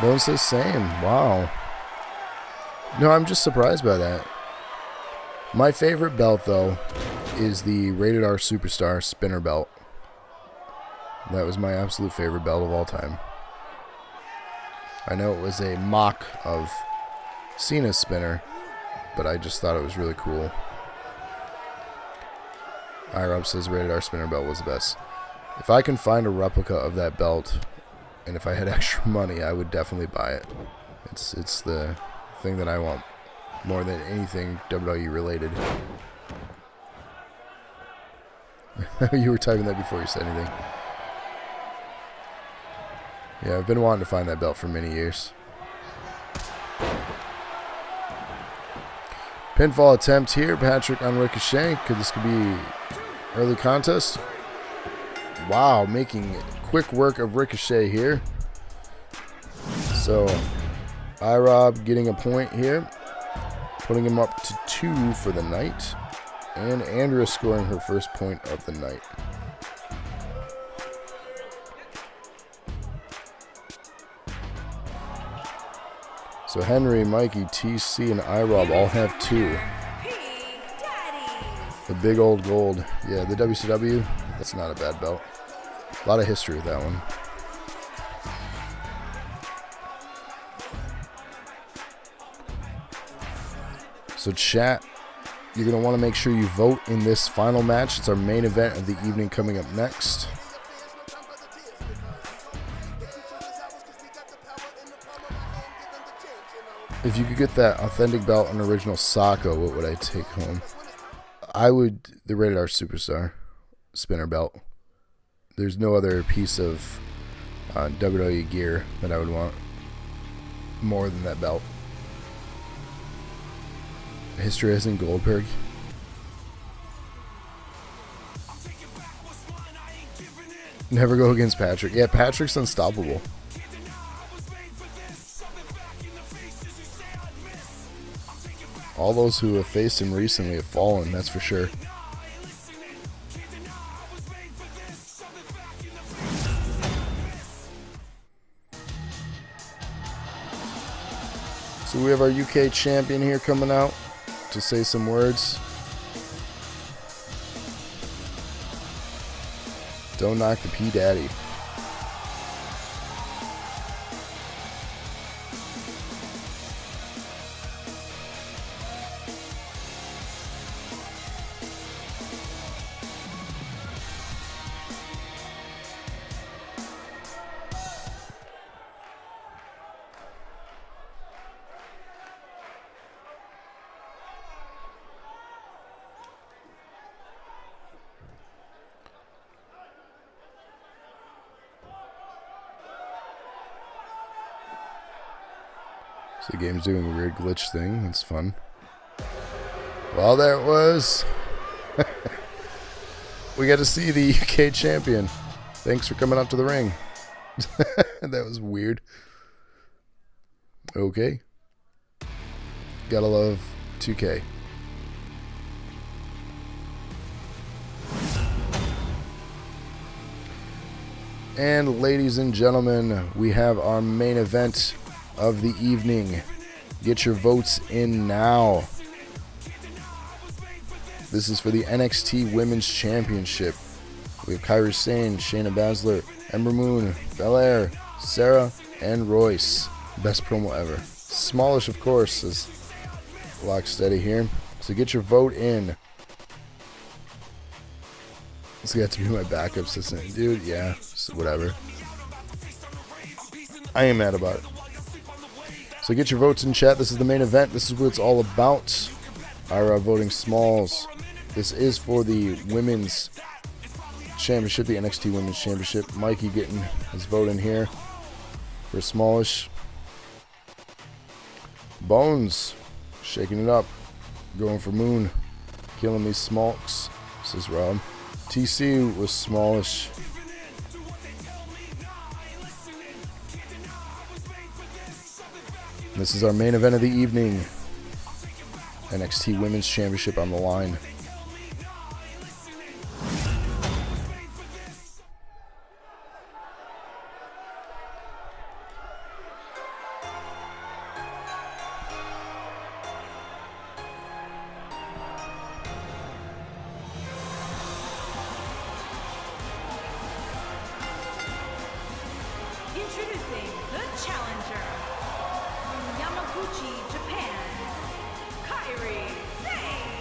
No one says same. Wow. No, I'm just surprised by that. My favorite belt, though, is the Rated R Superstar spinner belt. That was my absolute favorite belt of all time. I know it was a mock of Cena's spinner, but I just thought it was really cool. IROB says Rated R spinner belt was the best. If I can find a replica of that belt, and if I had extra money, I would definitely buy it. It's the thing that I want more than anything WWE related. You were typing that before you said anything. Yeah, I've been wanting to find that belt for many years. Pinfall attempt here. Patrick on Ricochet. This could be early contest. Wow, making quick work of Ricochet here. So, IROB getting a point here. Putting him up to 2 for the night. And Andrea scoring her first point of the night. So Henry, Mikey, TC, and IROB all have 2. The big old gold. Yeah, the WCW, that's not a bad belt. A lot of history with that one. So chat, you're going to want to make sure you vote in this final match. It's our main event of the evening coming up next. If you could get that authentic belt and original Socko, what would I take home? I would, the Rated R Superstar spinner belt. There's no other piece of WWE gear that I would want more than that belt. History as in Goldberg. Never go against Patrick. Yeah, Patrick's unstoppable. All those who have faced him recently have fallen, that's for sure. So we have our UK champion here coming out to say some words. Don't knock the P Daddy. So the game's doing a weird glitch thing. That's fun. Well, there it was. We got to see the UK champion. Thanks for coming up to the ring. That was weird. Okay. Gotta love 2K. And ladies and gentlemen, we have our main event of the evening. Get your votes in now. This is for the NXT Women's Championship. We have Kairi Sane, Shayna Baszler, Ember Moon, Belair, Sarah, and Royce. Best promo ever. Smallish, of course, is Locksteady here. So get your vote in. This got to be my backup assistant. Dude, yeah, whatever. I ain't mad about it. So get your votes in chat. This is the main event. This is what it's all about. Our voting smalls. This is for the Women's Championship, the NXT Women's Championship. Mikey getting his vote in here for smallish. Bones shaking it up. Going for Moon. Killing me smokes, says Rob. TC was smallish. This is our main event of the evening. NXT Women's Championship on the line. Introducing the challenger from Yamaguchi, Japan, Kairi Sane.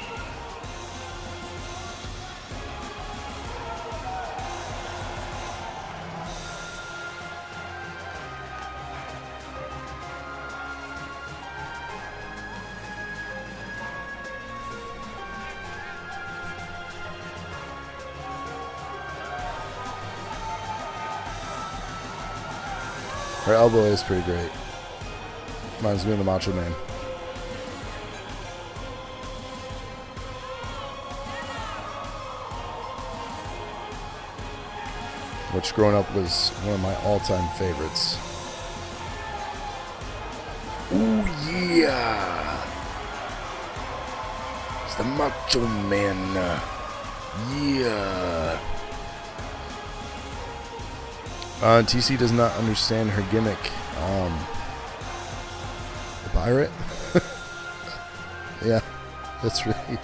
Her elbow is pretty great. Reminds me of the Macho Man. Which growing up was one of my all-time favorites. Ooh yeah! It's the Macho Man. Yeah! TC does not understand her gimmick. The pirate? Yeah, that's really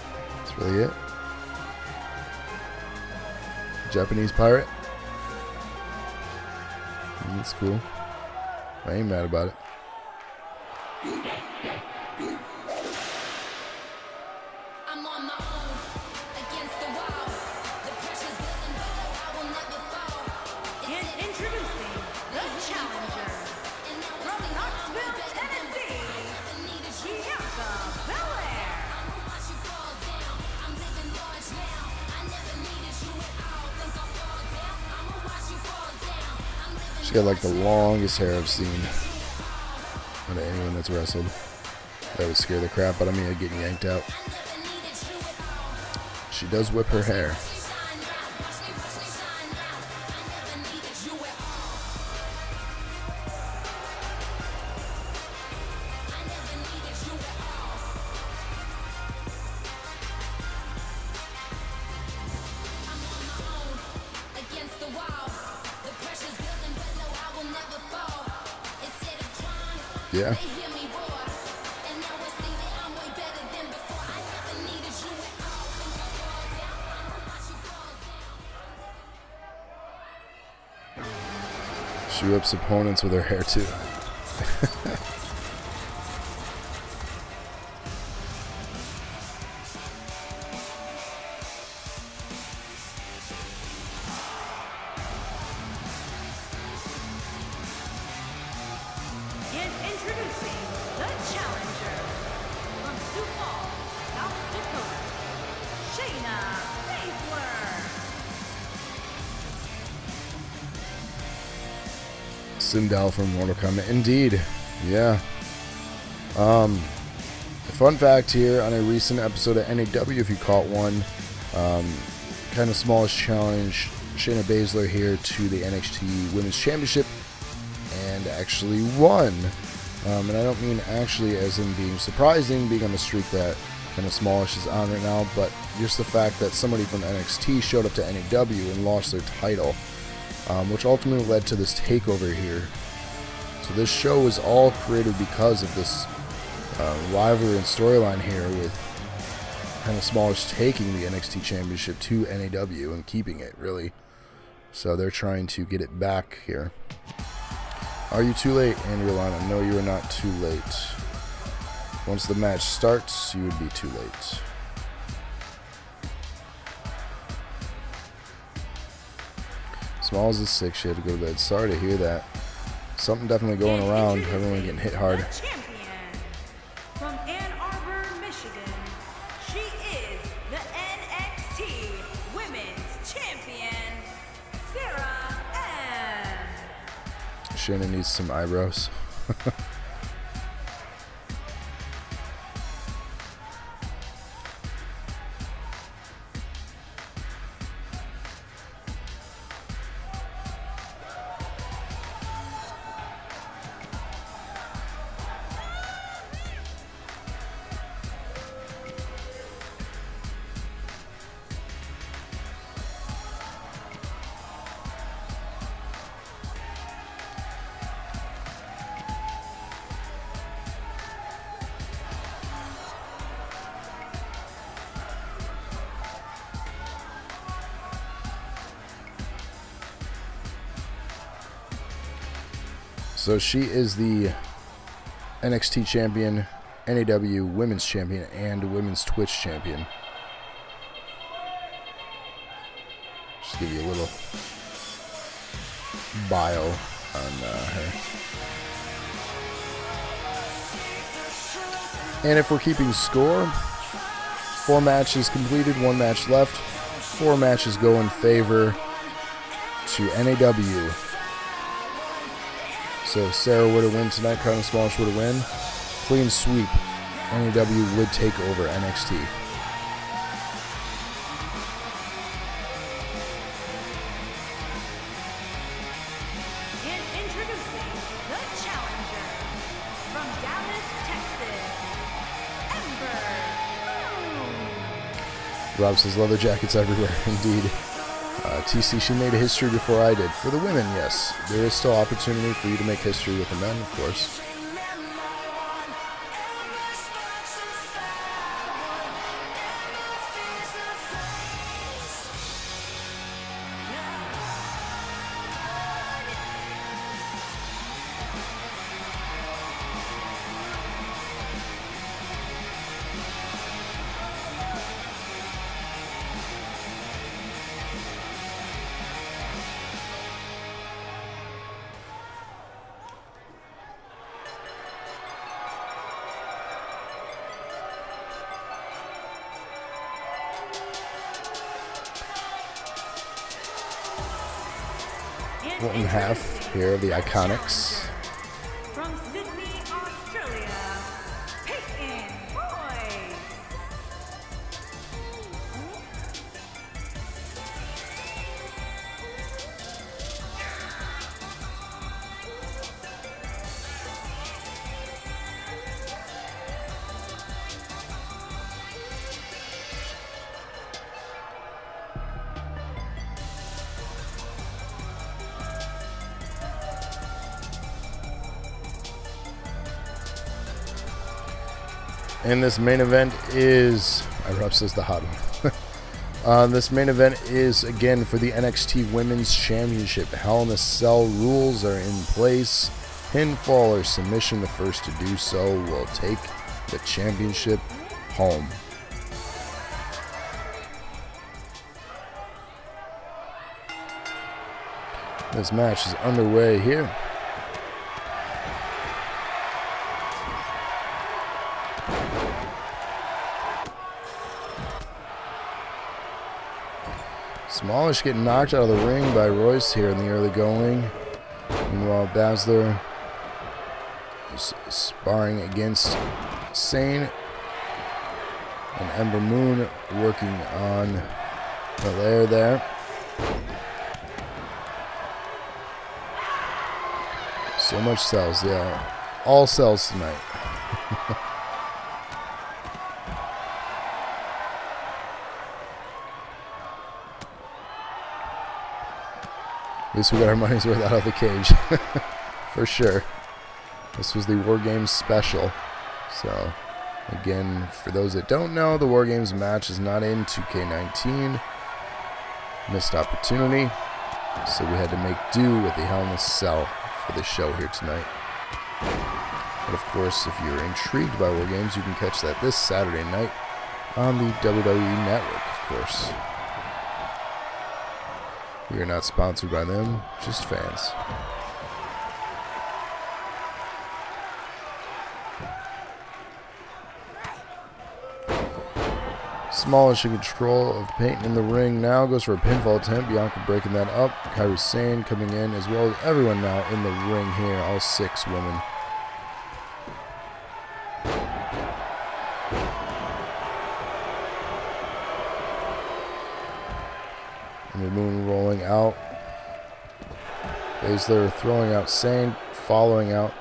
it. Japanese pirate. That's cool. I ain't mad about it. I'm on my own, against the wall. The pressure's building, but I will never fall. And introducing the challenger from Knoxville, Tennessee, Bianca Belair. She got like the longest hair I've seen out of anyone that's wrestled. That would scare the crap out of me. I'd get yanked out. She does whip her hair. Yeah. She whips opponents with her hair too. And introducing the challenger from Sioux Falls, South Dakota, Shayna Baszler. Sindel from Mortal Kombat. Indeed. Yeah. A fun fact here on a recent episode of NAW, if you caught one, kind of smallish challenge, Shayna Baszler here to the NXT Women's Championship and actually won. And I don't mean actually as in being surprising, being on the streak that kind of smallish is on right now, but just the fact that somebody from NXT showed up to NAW and lost their title, which ultimately led to this takeover here. So this show was all created because of this rivalry and storyline here with kind of smallish taking the NXT Championship to NAW and keeping it, really. So they're trying to get it back here. Are you too late, Andrea Lana? No, you are not too late. Once the match starts, you would be too late. Smalls is sick. She had to go to bed. Sorry to hear that. Something definitely going around. Everyone getting hit hard. From Ann Arbor, Michigan, she is the NXT Women's Champion, Sarah Ann. Shannon needs some eyebrows. So she is the NXT Champion, NAW Women's Champion, and Women's Twitch Champion. Just give you a little bio on her. And if we're keeping score, 4 matches completed, 1 match left. 4 matches go in favor to NAW. So if Sarah were to win tonight, Carmen Smallish were to win, clean sweep, NAW would take over NXT. And introducing the challenger from Dallas, Texas, Ember Moon. Rob says leather jackets everywhere, indeed. TC, she made a history before I did. For the women, yes. There is still opportunity for you to make history with the men, of course. One and a half here, the Iconics. From Sydney, Australia, Peyton Boyce. And this main event is, Rob says the hot one. This main event is, again, for the NXT Women's Championship. Hell in a Cell rules are in place. Pinfall or submission, the first to do so will take the championship home. This match is underway here. Smallish getting knocked out of the ring by Royce here in the early going. Meanwhile, Baszler sparring against Sane. And Ember Moon working on Belair there. So much sells, yeah. All sells tonight. At least we got our money's worth out of the cage. For sure. This was the War Games special. So, again, for those that don't know, the War Games match is not in 2K19. Missed opportunity. So we had to make do with the Hell in a Cell for the show here tonight. But of course, if you're intrigued by War Games, you can catch that this Saturday night on the WWE Network, of course. We are not sponsored by them, just fans. Smallish in control of Peyton in the ring now. Goes for a pinfall attempt. Bianca breaking that up. Kairi Sane coming in, as well as everyone now in the ring here. All 6 women. And the Moon rolling out. Baszler throwing out Sane. Following out.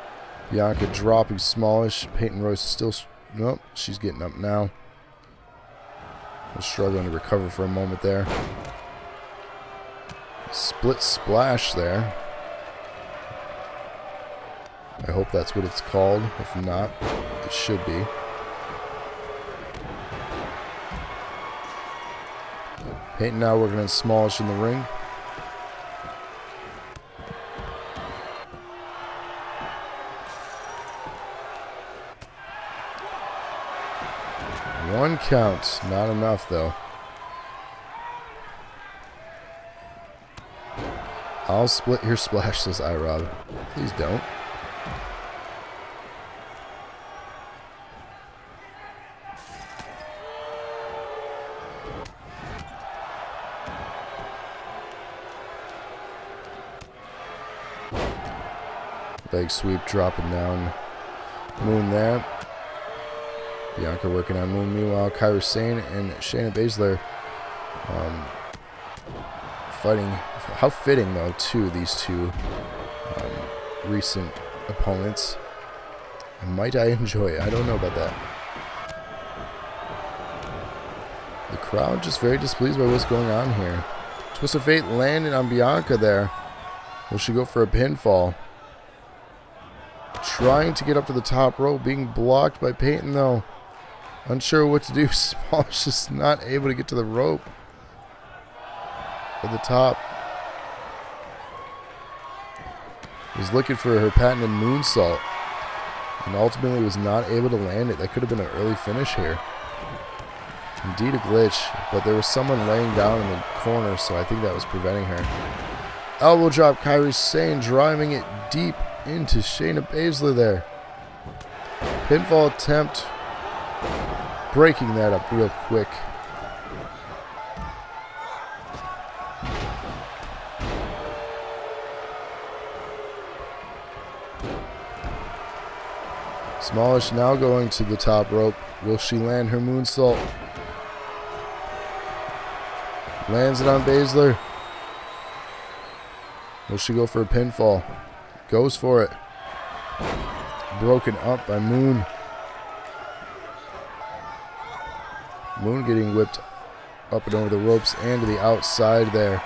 Bianca dropping Smallish. Peyton Royce is still... Nope, she's getting up now. Was struggling to recover for a moment there. Split splash there. I hope that's what it's called. If not, it should be. Peyton now working on Smallish in the ring. One count, not enough though. I'll split your splash, says iRob. Please don't. Leg sweep dropping down. Moon there. Bianca working on Moon. Meanwhile, Kairi Sane and Shayna Baszler fighting. How fitting, though, too, these two recent opponents. Might I enjoy it? I don't know about that. The crowd just very displeased by what's going on here. Twist of Fate landed on Bianca there. Will she go for a pinfall? Trying to get up to the top rope, being blocked by Peyton, though. Unsure what to do. Smallish just not able to get to the rope at the top. Was looking for her patented moonsault and ultimately was not able to land it. That could have been an early finish here. Indeed a glitch, but there was someone laying down in the corner, so I think that was preventing her. Elbow drop, Kairi Sane driving it deep into Shayna Baszler there. Pinfall attempt. Breaking that up real quick. Smallish now going to the top rope. Will she land her moonsault? Lands it on Baszler. Will she go for a pinfall? Goes for it. Broken up by Moon. Moon getting whipped up and over the ropes and to the outside there.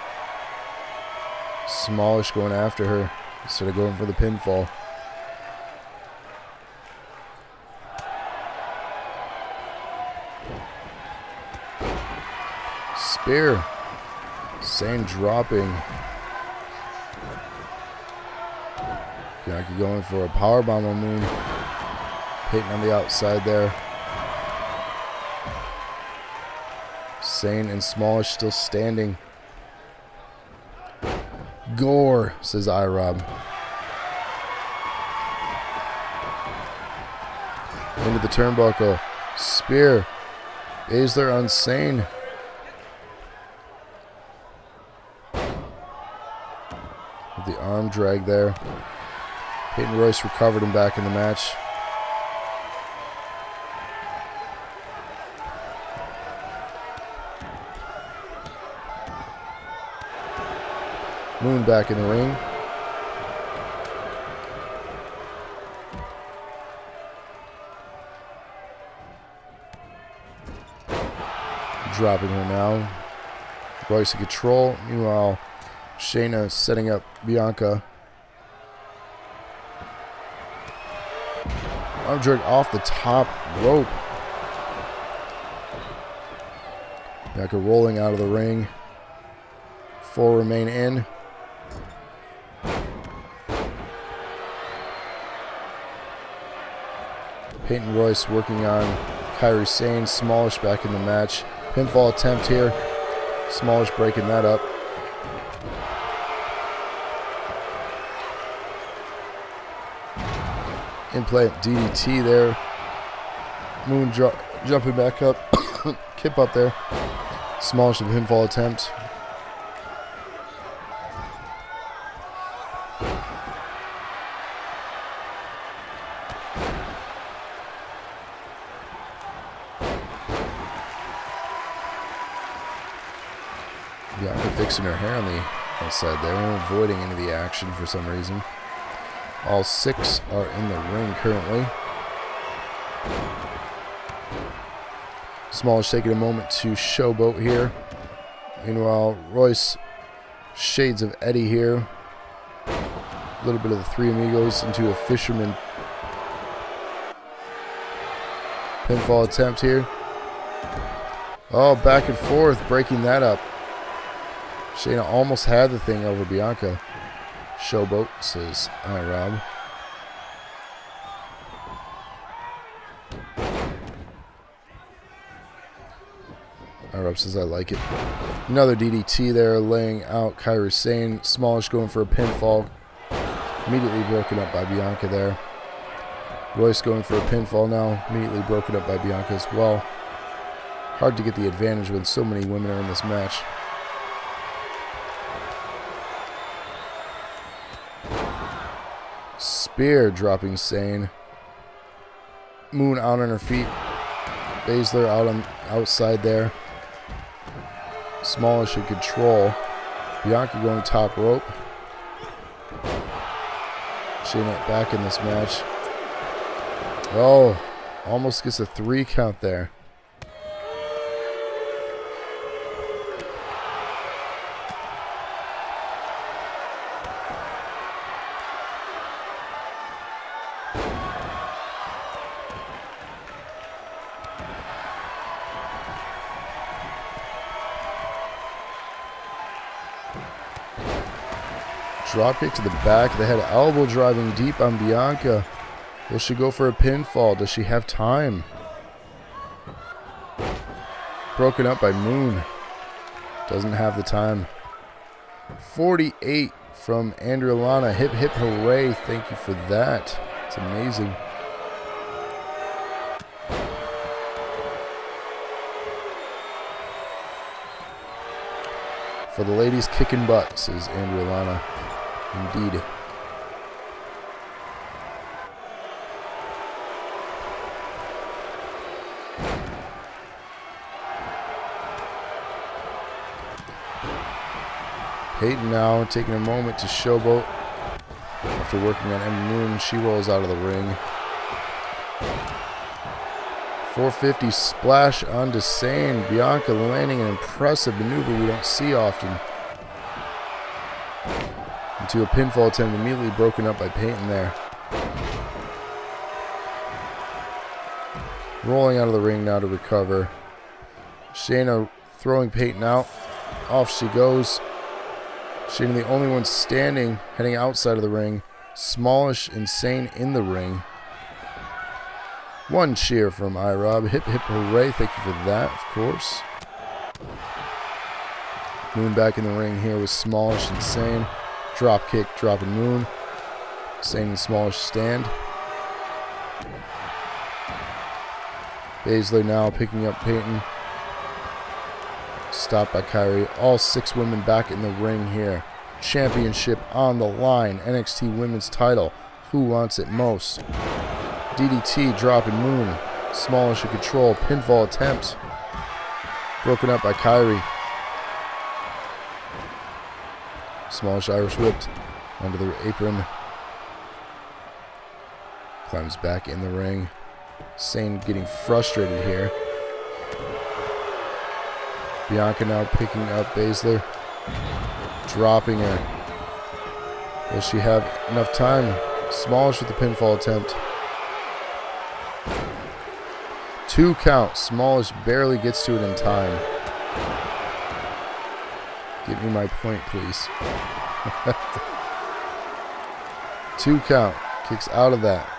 Smallish going after her instead of going for the pinfall. Spear. Sane dropping. Bianca going for a powerbomb on Moon. Peyton on the outside there. Sane and Smallish still standing. Gore, says iRob. Into the turnbuckle. Spear. Baszler on Sane. With the arm drag there. Peyton Royce recovered him back in the match. Moon back in the ring. Dropping her now. Royce in control. Meanwhile, Shayna setting up Bianca. Arm drag off the top rope. Bianca rolling out of the ring. 4 remain in. Peyton Royce working on Kairi Sane. Smallish back in the match. Pinfall attempt here. Smallish breaking that up. Implant DDT there. Moon jumping back up. Kip up there. Smallish the pinfall attempt. Bianca fixing her hair on the outside there, avoiding any of the action for some reason. All 6 are in the ring currently. Smallish taking a moment to showboat here. Meanwhile, Royce, shades of Eddie here. A little bit of the Three Amigos into a fisherman pinfall attempt here. Oh, back and forth, breaking that up. Shayna almost had the thing over Bianca. Showboat, says Rob. Rob says I like it. Another DDT there, laying out Kairi Sane. Smallish going for a pinfall. Immediately broken up by Bianca there. Royce going for a pinfall now. Immediately broken up by Bianca as well. Hard to get the advantage when so many women are in this match. Spear dropping Sane. Moon out on her feet. Baszler out on outside there. Smallish in control. Bianca going top rope. Shayna back in this match. Oh, almost gets a 3 count there. Drop kick to the back of the head. Elbow driving deep on Bianca. Will she go for a pinfall? Does she have time? Broken up by Moon. Doesn't have the time. 48 from Andrea Lana. Hip hip hooray. Thank you for that. It's amazing. For the ladies kicking butt, says Andrea Lana. Indeed. Peyton now taking a moment to showboat. After working on Ember Moon, she rolls out of the ring. 450 splash onto Sane. Bianca landing an impressive maneuver we don't see often. Into a pinfall attempt, immediately broken up by Peyton there. Rolling out of the ring now to recover. Shayna throwing Peyton out. Off she goes. Shayna the only one standing, heading outside of the ring. Smallish and Sane in the ring. 1 cheer from iRob. Hip hip hooray. Thank you for that, of course. Moon back in the ring here with Smallish and Sane. Drop kick, dropping Moon. Sane and Smallish stand. Baszler now picking up Peyton. Stopped by Kairi. All 6 women back in the ring here. Championship on the line. NXT Women's title. Who wants it most? DDT dropping Moon. Smallish in control. Pinfall attempt. Broken up by Kyrie. Smallish Irish whipped onto the apron. Climbs back in the ring. Sane getting frustrated here. Bianca now picking up Baszler. Dropping her. Will she have enough time? Smallish with the pinfall attempt. 2 count. Smallish barely gets to it in time. Give me my point, please. 2 count. Kicks out of that.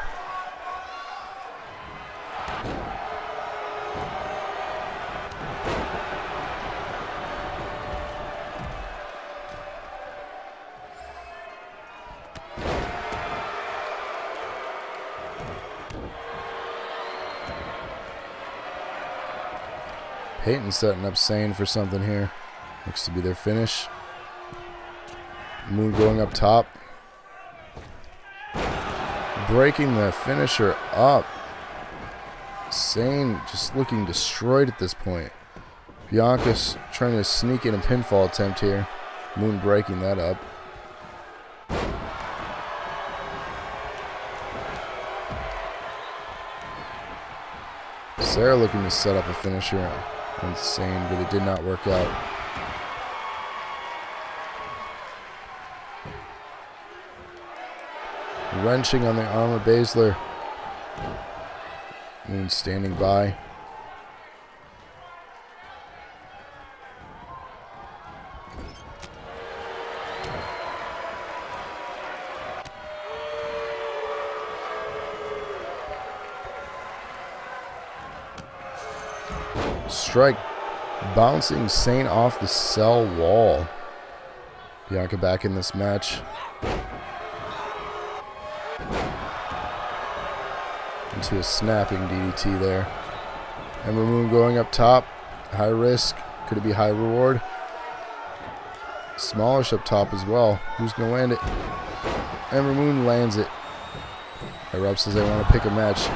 Peyton setting up Sane for something here. Looks to be their finish. Moon going up top. Breaking the finisher up. Sane just looking destroyed at this point. Bianca's trying to sneak in a pinfall attempt here. Moon breaking that up. Sarah looking to set up a finisher. Insane, but it did not work out. Wrenching on the arm of Baszler. Moon standing by. Strike bouncing Sane off the cell wall. Bianca back in this match. Into a snapping DDT there. Ember Moon going up top. High risk. Could it be high reward? Smallish up top as well. Who's going to land it? Ember Moon lands it. Rob says they want to pick a match.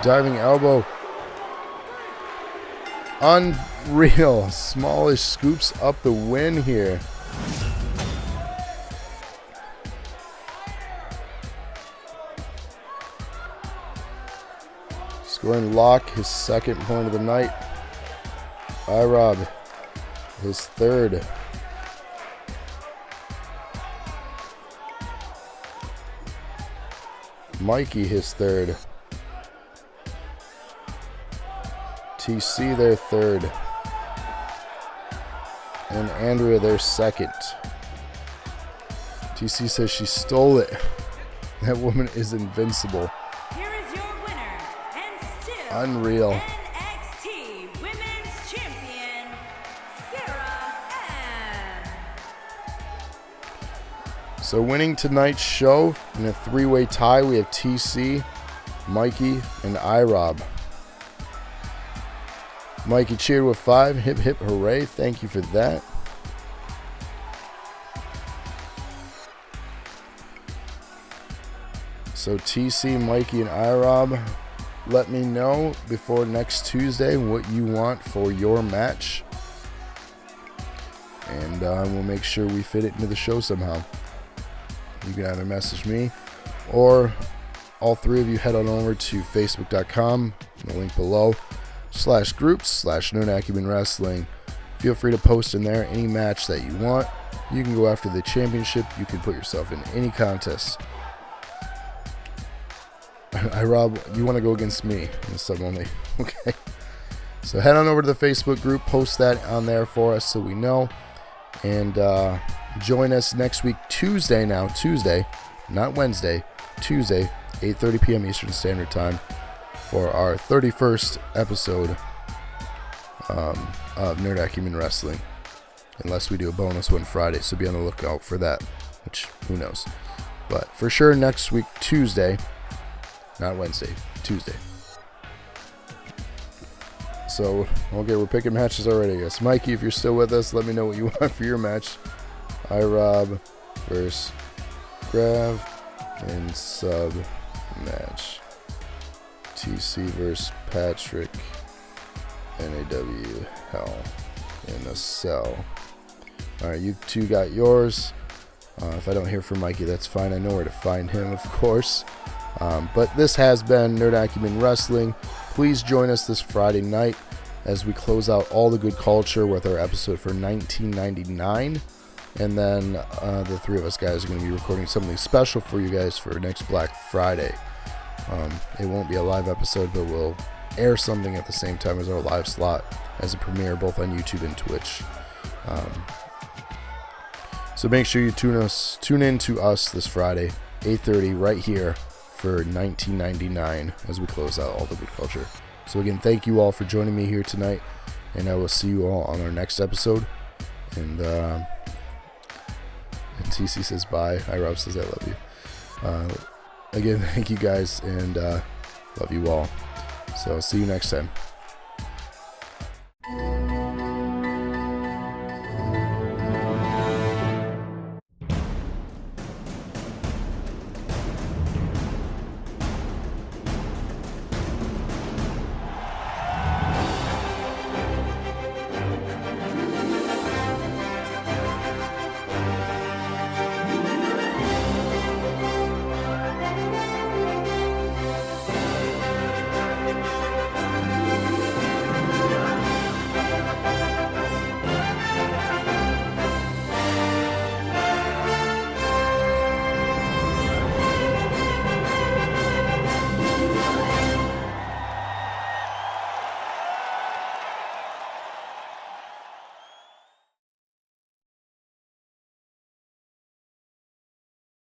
Diving elbow. Unreal. Smallish scoops up the win here. Scoring Locke his 2nd point of the night. Rob his 3rd. Mikey his 3rd. TC their 3rd. And Andrea their 2nd. TC says she stole it. That woman is invincible. Here is your winner, and still Unreal. NXT Women's Champion, Sarah Ann. So winning tonight's show in a 3-way tie, we have TC, Mikey, and iRob. Mikey cheered with 5. Hip, hip, hooray. Thank you for that. So TC, Mikey, and iRob, let me know before next Tuesday what you want for your match. And we'll make sure we fit it into the show somehow. You can either message me or all 3 of you head on over to facebook.com, the link below, /groups/known Acumen Wrestling. Feel free to post in there any match that you want. You can go after the championship. You can put yourself in any contest. Rob, you want to go against me in the sub only. Okay. So head on over to the Facebook group. Post that on there for us so we know. And join us next week, Tuesday now. Tuesday, not Wednesday. Tuesday, 8:30 p.m. Eastern Standard Time, for our 31st episode of Nerd Acumen Wrestling. Unless we do a bonus one Friday, so be on the lookout for that, which, who knows. But for sure, next week, Tuesday, not Wednesday, Tuesday. So, okay, we're picking matches already, I guess. Mikey, if you're still with us, let me know what you want for your match. iRob versus GRAV in sub match. TC versus Patrick NAW Hell in a cell. Alright, you two got yours. If I don't hear from Mikey, that's fine. I know where to find him, of course. But this has been Nerd Acumen Wrestling. Please join us this Friday night as we close out all the good culture with our episode for 1999. And then the three of us guys are going to be recording something special for you guys for next Black Friday. It won't be a live episode, but we'll air something at the same time as our live slot as a premiere both on YouTube and Twitch. So make sure you tune in to us this Friday, 8:30, right here for 1999 as we close out all the good culture. So again, thank you all for joining me here tonight, and I will see you all on our next episode. And TC says bye. Rob says I love you. Again, thank you guys, and love you all. So see you next time.